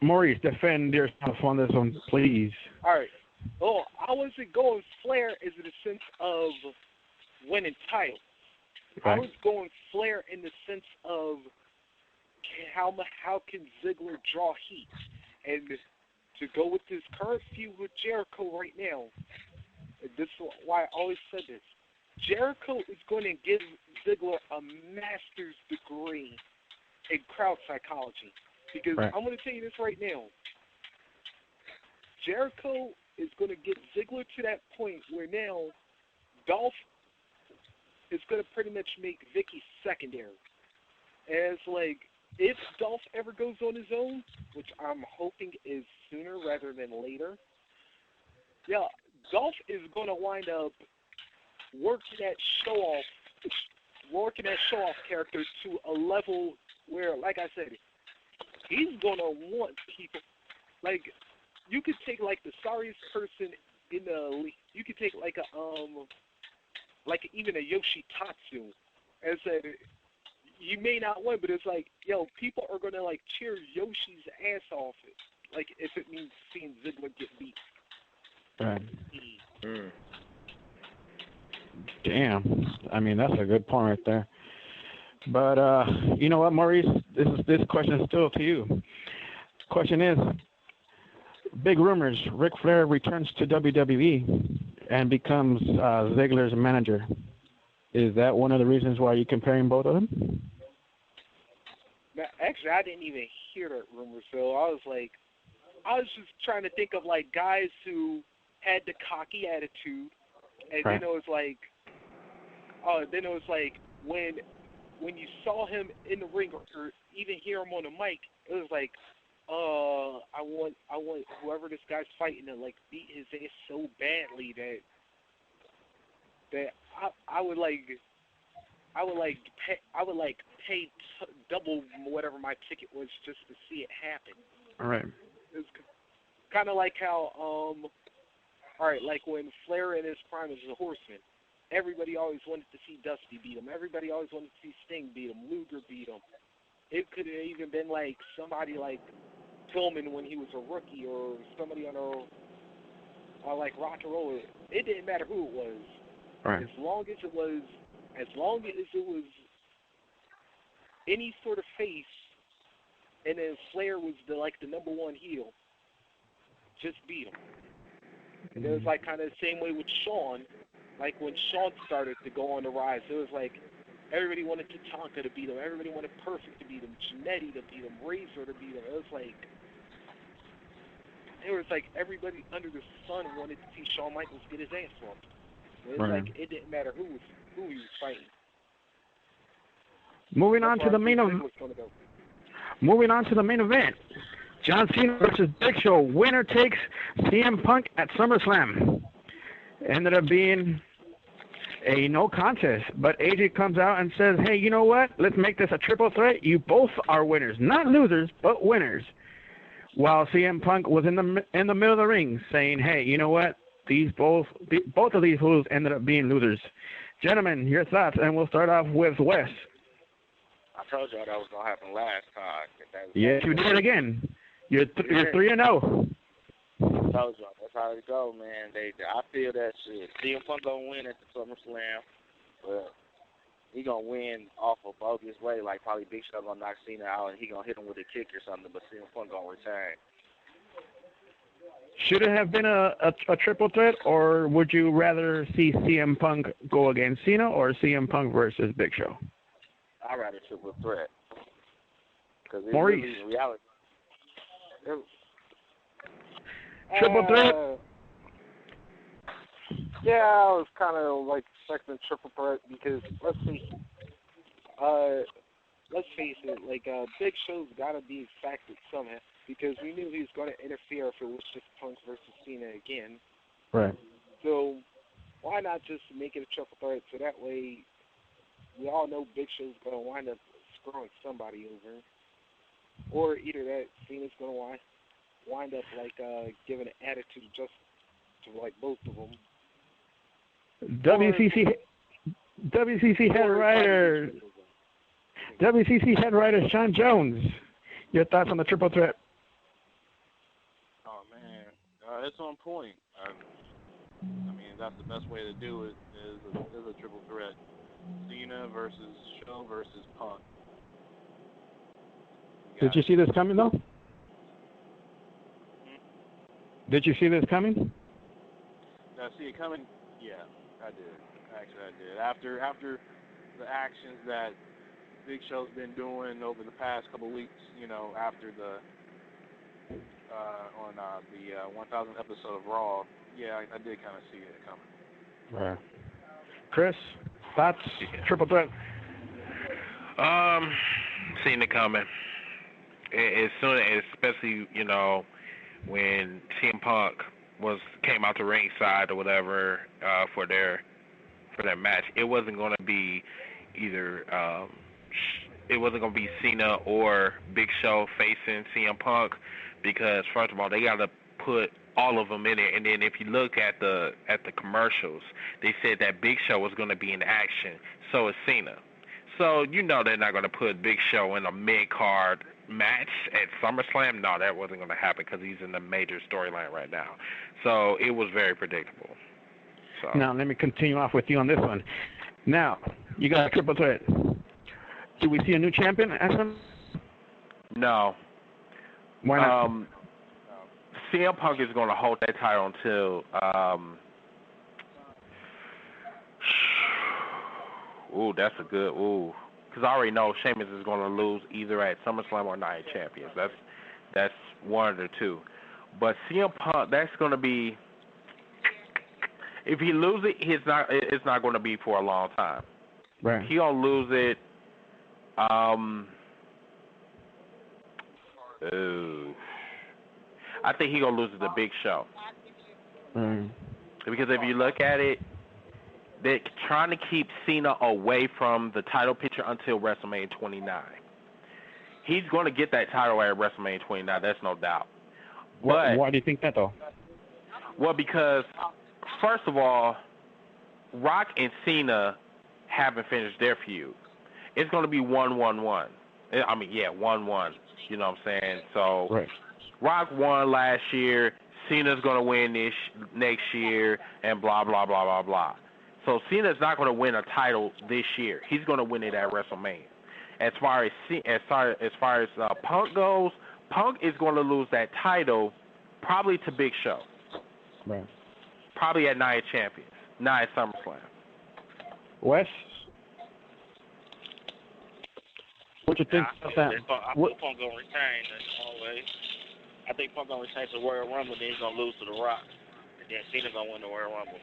Maurice, defend yourself on this one, please. All right. Oh, I wasn't going Flair as in the sense of winning titles. Right. I was going Flair in the sense of how can Ziggler draw heat. And to go with this current feud with Jericho right now, and this is why I always said this, Jericho is going to give Ziggler a master's degree in crowd psychology. Because right. I'm going to tell you this right now. Jericho is going to get Ziggler to that point where now Dolph is going to pretty much make Vicky secondary. And it's like, if Dolph ever goes on his own, which I'm hoping is sooner rather than later, yeah, Dolph is going to wind up working that show-off character to a level where, like I said, he's going to want people, like, you could take, like, the sorriest person in the league. You could take, like, even a Yoshitatsu and say, you may not win, but it's like, yo, people are going to, like, cheer Yoshi's ass off, like, if it means seeing Ziggler get beat. Right. Damn. I mean, that's a good point right there. But you know what, Maurice? This question is still to you. Question is, big rumors, Ric Flair returns to WWE and becomes Ziggler's manager. Is that one of the reasons why you're comparing both of them? Actually, I didn't even hear that rumor, so I was just trying to think of, like, guys who had the cocky attitude, and right. then it was like, when you saw him in the ring or even hear him on the mic, it was like, I want whoever this guy's fighting to, like, beat his ass so badly that I would pay double whatever my ticket was just to see it happen. All right. It's kind of like how all right, like when Flair in his prime as a Horseman, everybody always wanted to see Dusty beat him. Everybody always wanted to see Sting beat him. Luger beat him. It could have even been like somebody like Pillman when he was a rookie, or somebody on like Rock and Roll. It didn't matter who it was. Right. As long as it was any sort of face, and then Flair was the number one heel, just beat him. And it was like kind of the same way with Shawn. Like when Shawn started to go on the rise, it was like everybody wanted Tatanka to beat him, everybody wanted Perfect to beat him, Jannetty to beat him, Razor to beat him. It was like everybody under the sun wanted to see Shawn Michaels get his ass whooped. It was like it didn't matter who he was fighting. Moving on to the main event. John Cena versus Big Show. Winner takes CM Punk at SummerSlam. Ended up being a no contest, but AJ comes out and says, hey, you know what? Let's make this a triple threat. You both are winners. Not losers, but winners. While CM Punk was in the middle of the ring saying, hey, you know what? Both of these fools ended up being losers. Gentlemen, your thoughts, and we'll start off with Wes. I told y'all that was going to happen last time. Yes, you did again. You're 3-0. I told y'all, that's how it go, man. I feel that shit. CM Punk gonna win at the SummerSlam, but he gonna win off a bogus way, like probably Big Show gonna knock Cena out and he gonna hit him with a kick or something, but CM Punk gonna retain. Should it have been a triple threat, or would you rather see CM Punk go against Cena or CM Punk versus Big Show? I'd rather triple threat. Because it's Maurice. really reality. Triple threat? Yeah, I was kind of like expecting triple threat because let's face it, like Big Show's got to be factored somehow because we knew he was going to interfere if it was just Punk versus Cena again. Right. So why not just make it a triple threat so that way we all know Big Show's going to wind up screwing somebody over, or either that Cena's going to wind up like giving an attitude just to like both of them. WCC head writer Sean Jones. Your thoughts on the triple threat? Oh man, It's on point. I mean, that's the best way to do it is a triple threat. Cena versus Show versus Punk. Did you see this coming, though? Did you see this coming? Did I see it coming? Yeah, I did. Actually, I did. After the actions that Big Show's been doing over the past couple weeks, you know, after the 1000th episode of Raw, yeah, I did kind of see it coming. Right. Chris, thoughts? Triple threat. Seen it coming. As soon, especially, you know, when CM Punk came out the ringside or whatever for their match, it wasn't going to be either it wasn't going to be Cena or Big Show facing CM Punk, because first of all they got to put all of them in it, and then if you look at the commercials, they said that Big Show was going to be in action, so is Cena. So you know they're not going to put Big Show in a mid-card match at SummerSlam. No, that wasn't going to happen because he's in the major storyline right now. So it was very predictable. So now let me continue off with you on this one. Now you got a triple threat. Do we see a new champion at some? No. Why not? CM Punk is going to hold that title until that's a good because I already know Sheamus is going to lose either at SummerSlam or Night Champions. That's one of the two. But CM Punk, that's going to be, if he loses it, it's not going to be for a long time. Right. He'll lose it. I think he's going to lose it to Big Show. Because if you look at it, they're trying to keep Cena away from the title picture until WrestleMania 29. He's going to get that title at WrestleMania 29, that's no doubt. But why do you think that, though? Well, because, first of all, Rock and Cena haven't finished their feud. It's going to be 1-1-1. I mean, 1-1. You know what I'm saying? So, right. Rock won last year. Cena's going to win this next year, and blah, blah, blah, blah, blah. So Cena's not going to win a title this year. He's going to win it at WrestleMania. As far as Punk goes, Punk is going to lose that title probably to Big Show. Right. Probably at Night Champions, not at SummerSlam. Wes, what you think of that? I think Punk going to retain always. I think Punk going to retain to the Royal Rumble, then he's going to lose to The Rock. And then Cena's going to win the Royal Rumble.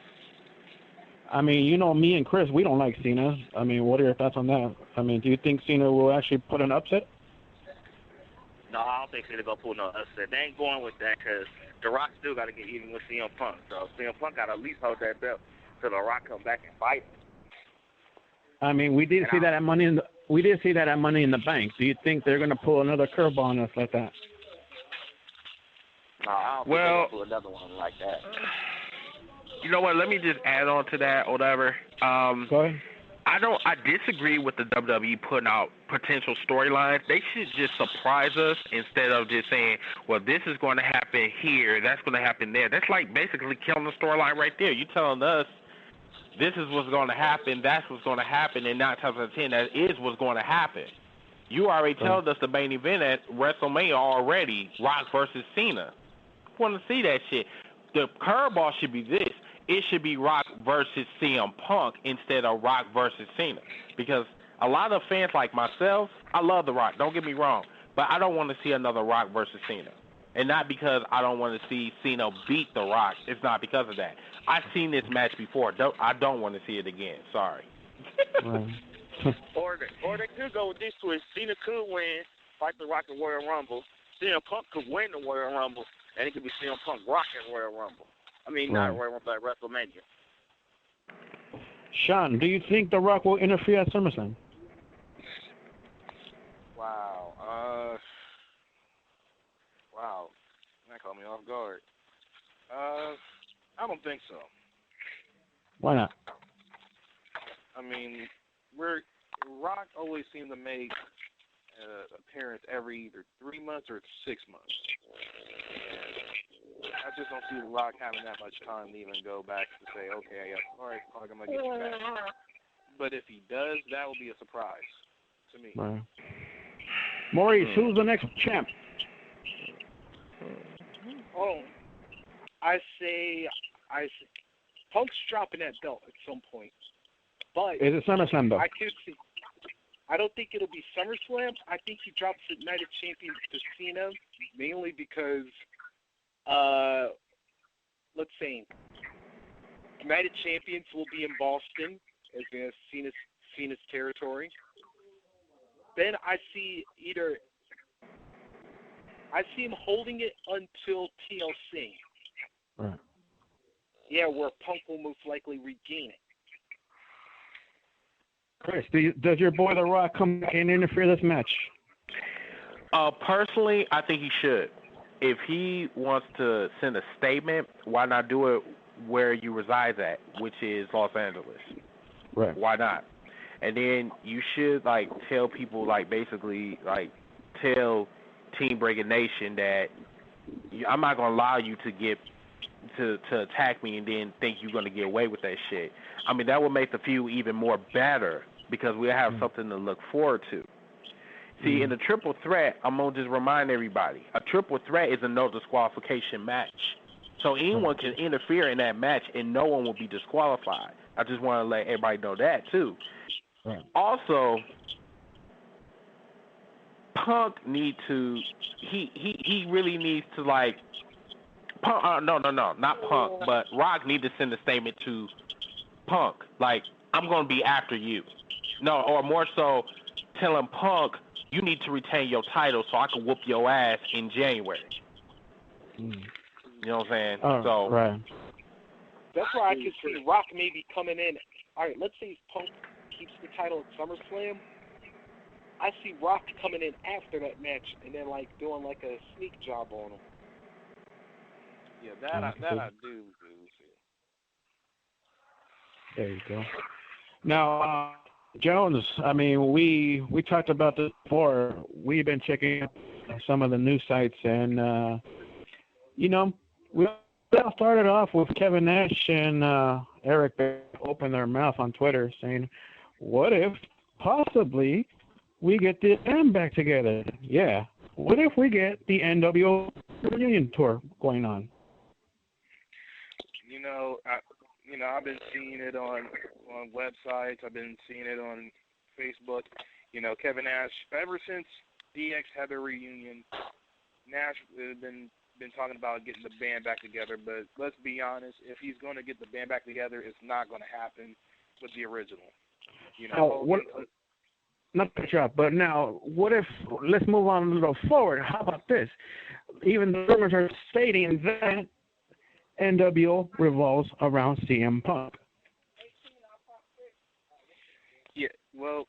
I mean, you know, me and Chris, we don't like Cena. I mean, what are your thoughts on that? I mean, do you think Cena will actually put an upset? No, I don't think Cena going to pull no upset. They ain't going with that because The Rock still got to get even with CM Punk. So CM Punk got to at least hold that belt till The Rock come back and fight him. I mean, we did see that at Money in the Bank. Do you think they're going to pull another curveball on us like that? No, I don't think they're going to pull another one like that. You know what? Let me just add on to that, or whatever. Go ahead. I disagree with the WWE putting out potential storylines. They should just surprise us instead of just saying, well, this is going to happen here, that's going to happen there. That's like basically killing the storyline right there. You're telling us this is what's going to happen, that's what's going to happen, and 9 times out of 10, that is what's going to happen. You already told us the main event at WrestleMania already, Rock versus Cena. I want to see that shit. The curveball should be this. It should be Rock versus CM Punk instead of Rock versus Cena. Because a lot of fans like myself, I love The Rock, don't get me wrong, but I don't want to see another Rock versus Cena. And not because I don't want to see Cena beat The Rock. It's not because of that. I've seen this match before. I don't want to see it again. Sorry. Or they could go with this twist. Cena could win, fight The Rock in Royal Rumble. CM Punk could win the Royal Rumble, and it could be CM Punk rocking Royal Rumble. I mean, not Royal Rumble, but WrestleMania. Sean, do you think The Rock will interfere at SummerSlam? Wow. Wow. That caught me off guard. I don't think so. Why not? I mean, Rock always seemed to make appearance every either 3 months or 6 months. And I just don't see Rock having that much time to even go back to say, okay, all right, Punk, I'm gonna get you back. But if he does, that will be a surprise to me. Right. Maurice, who's the next champ? Oh, I say, Punk's dropping that belt at some point. But Is it SummerSlam though? I could see. I don't think it'll be SummerSlam. I think he drops the Night of Champions to Cena, mainly because, let's see, Night of Champions will be in Boston, as in Cena's territory. Then I see him holding it until TLC. Right. Yeah, where Punk will most likely regain it. Chris, does your boy The Rock come back and interfere this match? Personally, I think he should. If he wants to send a statement, why not do it where you reside at, which is Los Angeles? Right. Why not? And then you should tell people basically tell Team Breaking Nation that I'm not gonna allow you to get to attack me and then think you're gonna get away with that shit. I mean, that would make the feud even more better because we have something to look forward to. See, in a triple threat, I'm gonna just remind everybody, a triple threat is a no disqualification match. So anyone can interfere in that match and no one will be disqualified. I just want to let everybody know that too. Right. Also, Punk he really needs to Punk. No, not Punk, but Rock need to send a statement to Punk. I'm gonna be after you. No, or more so, telling Punk you need to retain your title so I can whoop your ass in January. You know what I'm saying? Right. That's where I could see Rock maybe coming in. All right, let's say Punk keeps the title at SummerSlam. I see Rock coming in after that match and then doing a sneak job on him. Yeah, that I do see. There you go. Now, Jones, I mean, we talked about this before. We've been checking some of the news sites, and we all started off with Kevin Nash and Eric open their mouth on Twitter saying, "What if possibly we get the band back together? Yeah. What if we get the NWO reunion tour going on?" I've been seeing it on websites. I've been seeing it on Facebook. Kevin Nash, ever since DX had their reunion, Nash has been talking about getting the band back together. But let's be honest, if he's going to get the band back together, it's not going to happen with the original. Not to cut you off, but now, what if, let's move on a little forward. How about this? Even the rumors are stating that NWO revolves around CM Punk. Yeah, well,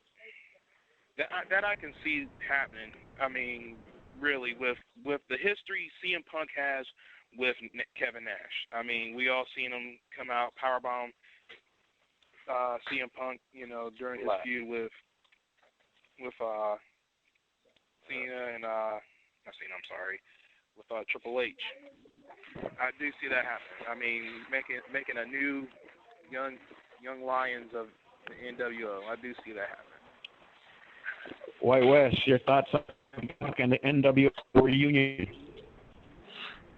that I can see happening. I mean, really, with the history CM Punk has with Kevin Nash. I mean, we all seen him come out, powerbomb CM Punk, during his feud with Cena and with Triple H. I do see that happening. I mean, making a new young lions of the NWO. I do see that happening. White West, your thoughts on Punk and the NWO reunion?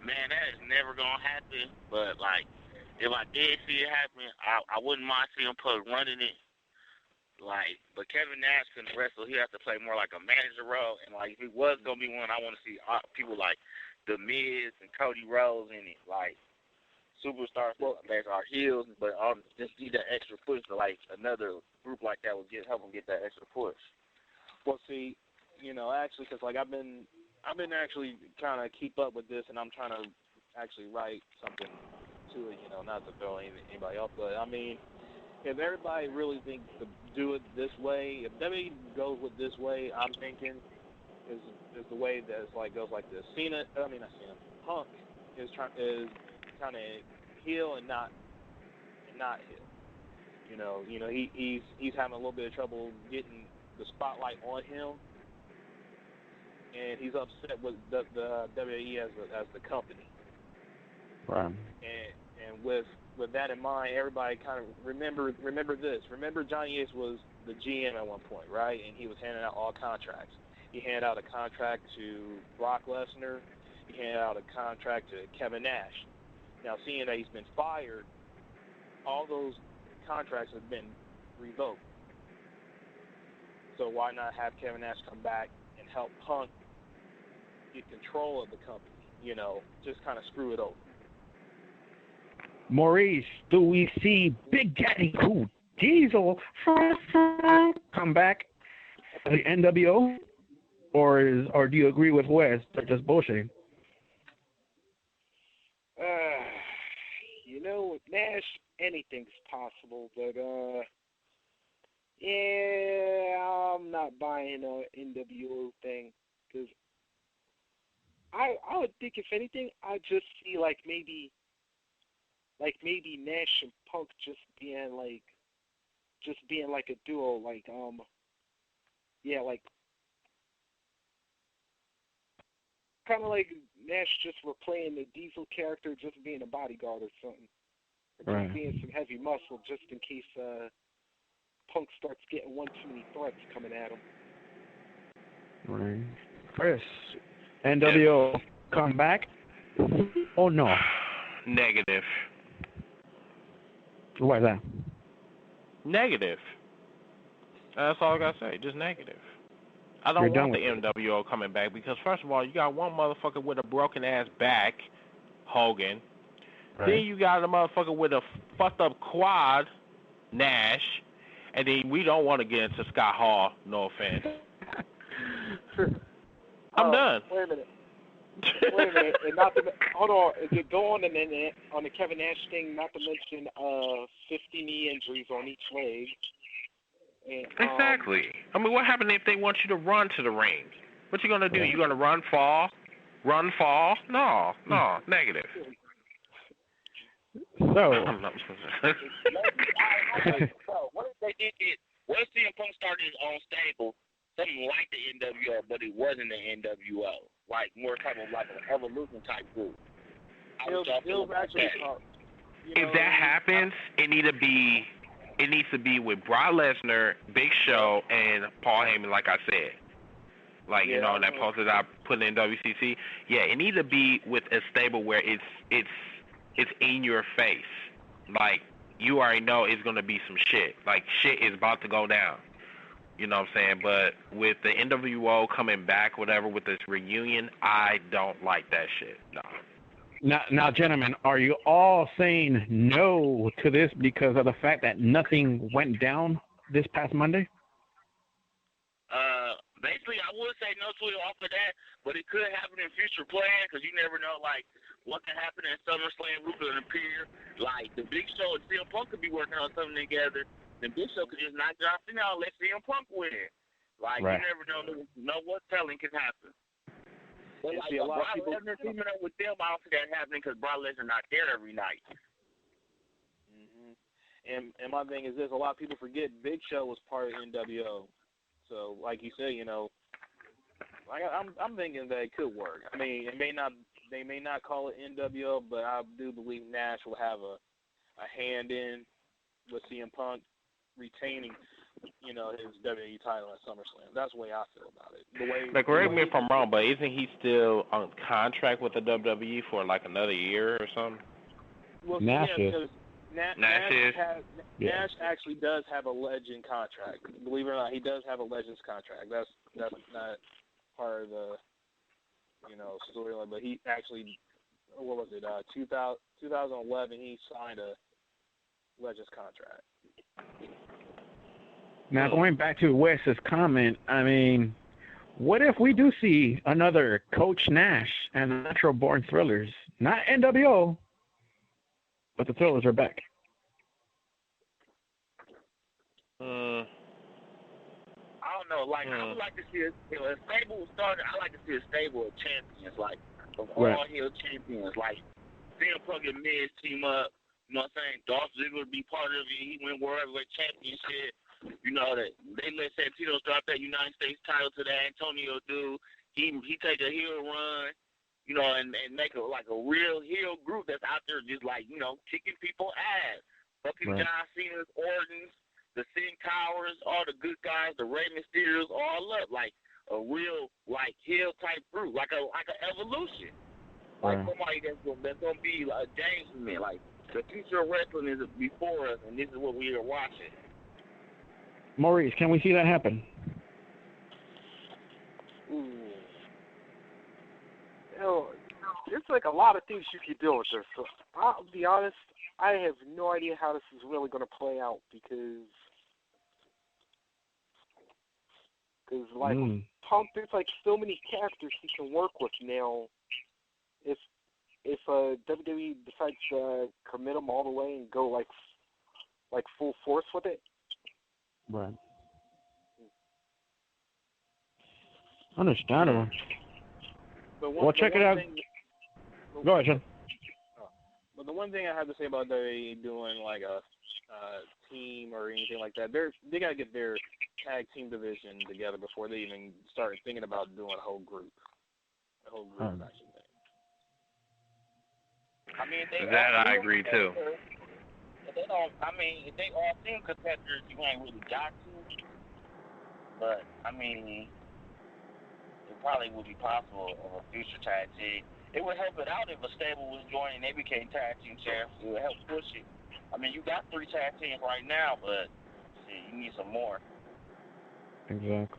Man, that is never gonna happen. But if I did see it happen, I wouldn't mind seeing Punk running it. But Kevin Nash can wrestle. He has to play more like a manager role. And if it was gonna be one, I want to see people like The Miz and Cody Rhodes in it, superstars that are heels, but just need that extra push to another group like that would help them get that extra push. Well, see, actually, because I've been actually trying to keep up with this, and I'm trying to actually write something to it. Not to throw anybody off, but I mean, if everybody really thinks to do it this way, if WWE goes with this way, I'm thinking is the way that goes like this. Punk is kind of heel and not heel. He's having a little bit of trouble getting the spotlight on him, and he's upset with the WWE as the company. Right. And with that in mind, everybody kind of remember this. Remember, Johnny Ace was the GM at one point, right? And he was handing out all contracts. He handed out a contract to Brock Lesnar. He handed out a contract to Kevin Nash. Now, seeing that he's been fired, all those contracts have been revoked. So why not have Kevin Nash come back and help Punk get control of the company? You know, just kind of screw it over. Maurice, do we see Big Daddy Cool Diesel come back to the NWO? Or do you agree with Wes? They're just bullshitting. You know, with Nash, anything's possible, but yeah, I'm not buying an NWO thing, because I would think, if anything, I'd just see like maybe Nash and Punk just being like a duo, like kind of like Nash just replaying the Diesel character, just being a bodyguard or something, or Right. just being some heavy muscle, just in case Punk starts getting one too many threats coming at him. Right. Chris, NWO come back? Oh no. Negative. Why is that? Negative. That's all I gotta say. Just negative. I don't want the NWO coming back because, first of all, you got one motherfucker with a broken ass back, Hogan. Right. Then you got a motherfucker with a fucked up quad, Nash. And then we don't want to get into Scott Hall. No offense. I'm done. Wait a minute. And not to, hold on. Go on and then on the Kevin Nash thing, not to mention 50 knee injuries on each leg. And, Exactly. I mean, what happened if they want you to run to the ring? What you gonna do? You gonna run, fall? No, negative. So, So, what if they did it? What if CM Punk started his own stable, something like the NWO, but it wasn't the NWO, like more kind of like an evolution type group? it'll actually talk. If that happens, it needs to be with Brock Lesnar, Big Show, and Paul Heyman, like I said. Like, you know, that post that I put in WCC. Yeah, it needs to be with a stable where it's in your face. Like, you already know it's going to be some shit. Like, shit is about to go down. You know what I'm saying? But with the NWO coming back, whatever, with this reunion, I don't like that shit. No. Now, gentlemen, are you all saying no to this because of the fact that nothing went down this past Monday? Basically, I would say no to it off of that, but it could happen in future plans because you never know, like, what can happen in SummerSlam, who could appear. Like, the Big Show and CM Punk could be working on something together. The Big Show could just knock John Cena out and let CM Punk win. Like, right. You never know what telling can happen. But, like, Brock Lesnar teaming up with them, I don't see that happening because Brock Lesnar not there every night. Mm-hmm. And my thing is this: a lot of people forget Big Show was part of NWO. So, like you said, you know, like I'm thinking that it could work. I mean, they may not call it NWO, but I do believe Nash will have a hand in with CM Punk retaining, you know, his WWE title at SummerSlam. That's the way I feel about it. Like, correct me if I'm wrong, but isn't he still on contract with the WWE for like another year or something? Well, Nash is. Nash actually does have a legend contract. Believe it or not, he does have a Legends contract. That's not part of the, you know, storyline. But he actually, what was it? 2011, he signed a Legends contract. Now, going back to Wes's comment, I mean, what if we do see another Coach Nash and the Natural Born Thrillers? Not NWO, but the Thrillers are back. I don't know. Like, I would like to see a stable starter. I like to see a stable of champions, like of all heel champions. Like, CM Punk and Miz team up. You know what I'm saying? Dolph Ziggler be part of it. He win World Heavyweight Championship. You know that they let Santino drop that United States title to that Antonio dude. He take a heel run. you know, and make a real heel group that's out there just like, you know, kicking people ass. Fucking Right. John Cena's, Orton's, the Sin Towers, all the good guys, the Rey Mysterios, all up like a real like heel type group, like a evolution. Like somebody that's gonna be a dangerman. Like the future of wrestling is before us, and this is what we are watching. Maurice, can we see that happen? You know, there's like a lot of things you could do with this. So I'll be honest, I have no idea how this is really going to play out because like Punk, there's like so many characters he can work with now. If WWE decides to commit them all the way and go like full force with it. Right. Understandable. Well, check it out. Go ahead, Sean. But the one thing I have to say about WWE doing like a team or anything like that, they gotta get their tag team division together before they even start thinking about doing a whole group action thing. I mean, I agree too. If they don't, I mean, if they all team competitors, you ain't really got to. But I mean, it probably would be possible of a future tag team. It would help it out if a stable was joining and they became tag team champs. It would help push it. I mean, you got 3 tag teams right now, but you need some more. Exactly.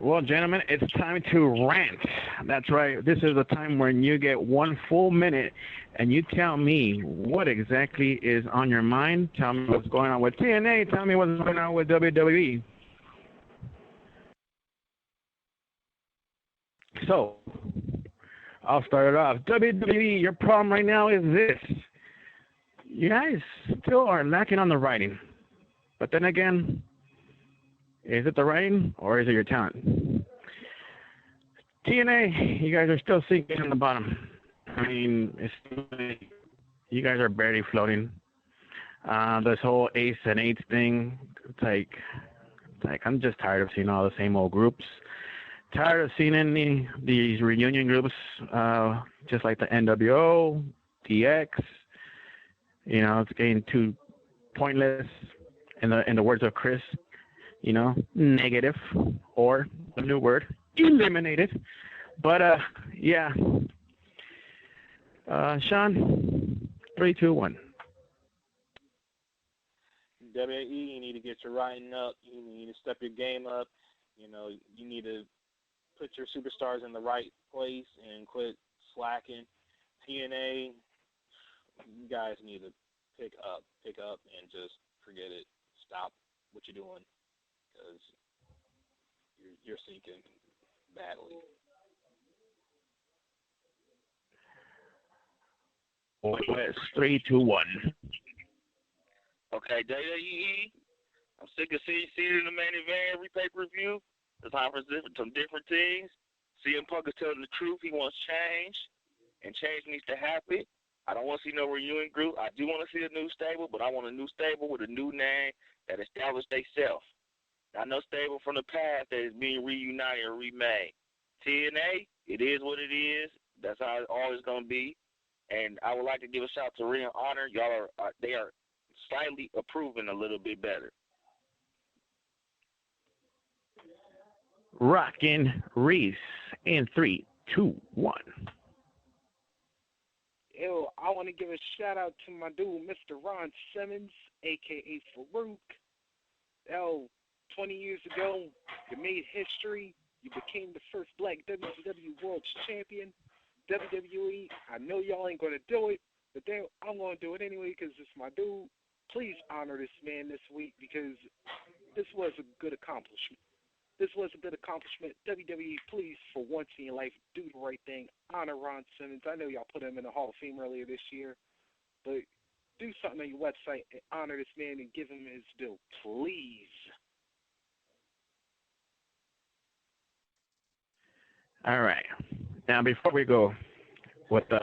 Well, gentlemen, it's time to rant. That's right. This is the time when you get 1 full minute and you tell me what exactly is on your mind. Tell me what's going on with TNA. Tell me what's going on with WWE. So, I'll start it off. WWE, your problem right now is this. You guys still are lacking on the writing. But then again, is it the writing or is it your talent? TNA, you guys are still sinking in the bottom. I mean, you guys are barely floating. This whole Ace and Eights thing, it's like I'm just tired of seeing all the same old groups. Tired of seeing these reunion groups, just like the NWO, DX. You know, it's getting too pointless. In the words of Chris, you know, negative, or the new word, eliminated. But yeah. Sean, 3, 2, 1. WWE, you need to get your writing up. You need to step your game up. You know, you need to put your superstars in the right place and quit slacking. TNA, you guys need to pick up, and just forget it. Stop what you're doing because you're sinking badly. West, 3, 2, 1. Okay, WWE, I'm sick of seeing in the main event every pay-per-view. It's time for some different things. CM Punk is telling the truth. He wants change, and change needs to happen. I don't want to see no reunion group. I do want to see a new stable, but I want a new stable with a new name that established themselves. Not no stable from the past that is being reunited or remade. TNA, it is what it is. That's how it's always going to be. And I would like to give a shout to Ring of Honor. Y'all they are slightly improving a little bit better. Rockin' Reese in 3, 2, 1. Yo, I want to give a shout out to my dude, Mr. Ron Simmons, a.k.a. Farouk. Yo, 20 years ago, you made history. You became the first black WCW World Champion. WWE, I know y'all ain't going to do it, but I'm going to do it anyway because it's my dude. Please honor this man this week because this was a good accomplishment. WWE, please, for once in your life, do the right thing. Honor Ron Simmons. I know y'all put him in the Hall of Fame earlier this year, but do something on your website and honor this man and give him his due, please. All right. Now, before we go with the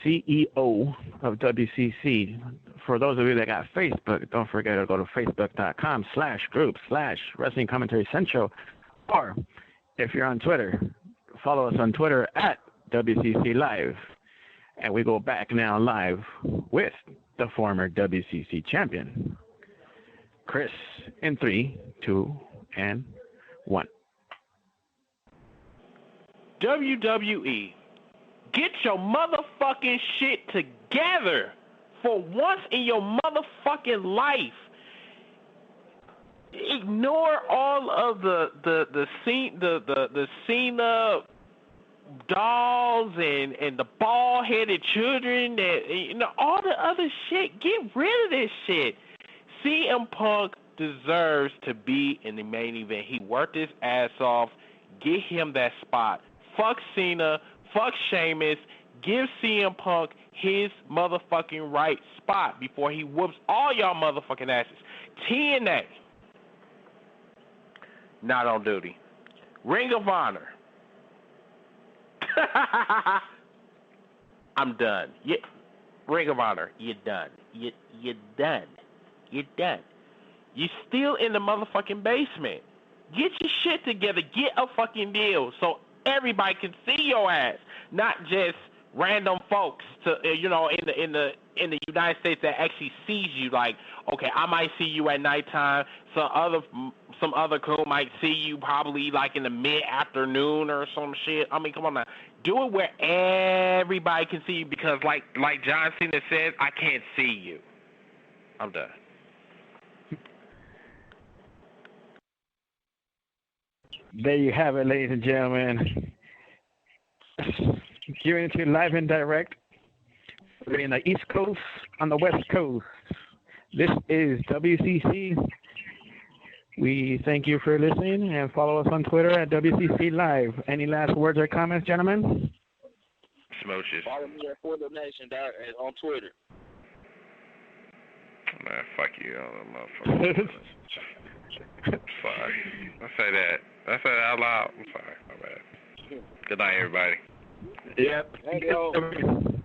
CEO of WCC, for those of you that got Facebook, don't forget to go to facebook.com/group/Wrestling Commentary Central, or if you're on Twitter, follow us on Twitter at WCC Live. And we go back now live with the former WCC champion, Chris, in 3, 2, and 1. WWE, get your motherfucking shit together for once in your motherfucking life. Ignore all of the Cena dolls and the bald-headed children and all the other shit. Get rid of this shit. CM Punk deserves to be in the main event. He worked his ass off. Get him that spot. Fuck Cena. Fuck Sheamus. Give CM Punk his motherfucking right spot before he whoops all y'all motherfucking asses. TNA, not on duty. Ring of Honor. I'm done. Ring of Honor, you're done. You're done. You're done. You're still in the motherfucking basement. Get your shit together. Get a fucking deal so everybody can see your ass, not just random folks in the United States that actually sees you. Like, okay, I might see you at nighttime. Some other crew might see you probably like in the mid-afternoon or some shit. I mean, come on now. Do it where everybody can see you because like John Cena says, I can't see you. I'm done. There you have it, ladies and gentlemen. You're into live and direct. We're in the East Coast, on the West Coast. This is WCC. We thank you for listening and follow us on Twitter at WCC Live. Any last words or comments, gentlemen? Smooches. Follow me at For the Nation on Twitter. Man, fuck you, motherfucker. Sorry. I say that out loud. I'm sorry. My bad. Good night, everybody. Yep. Thank you.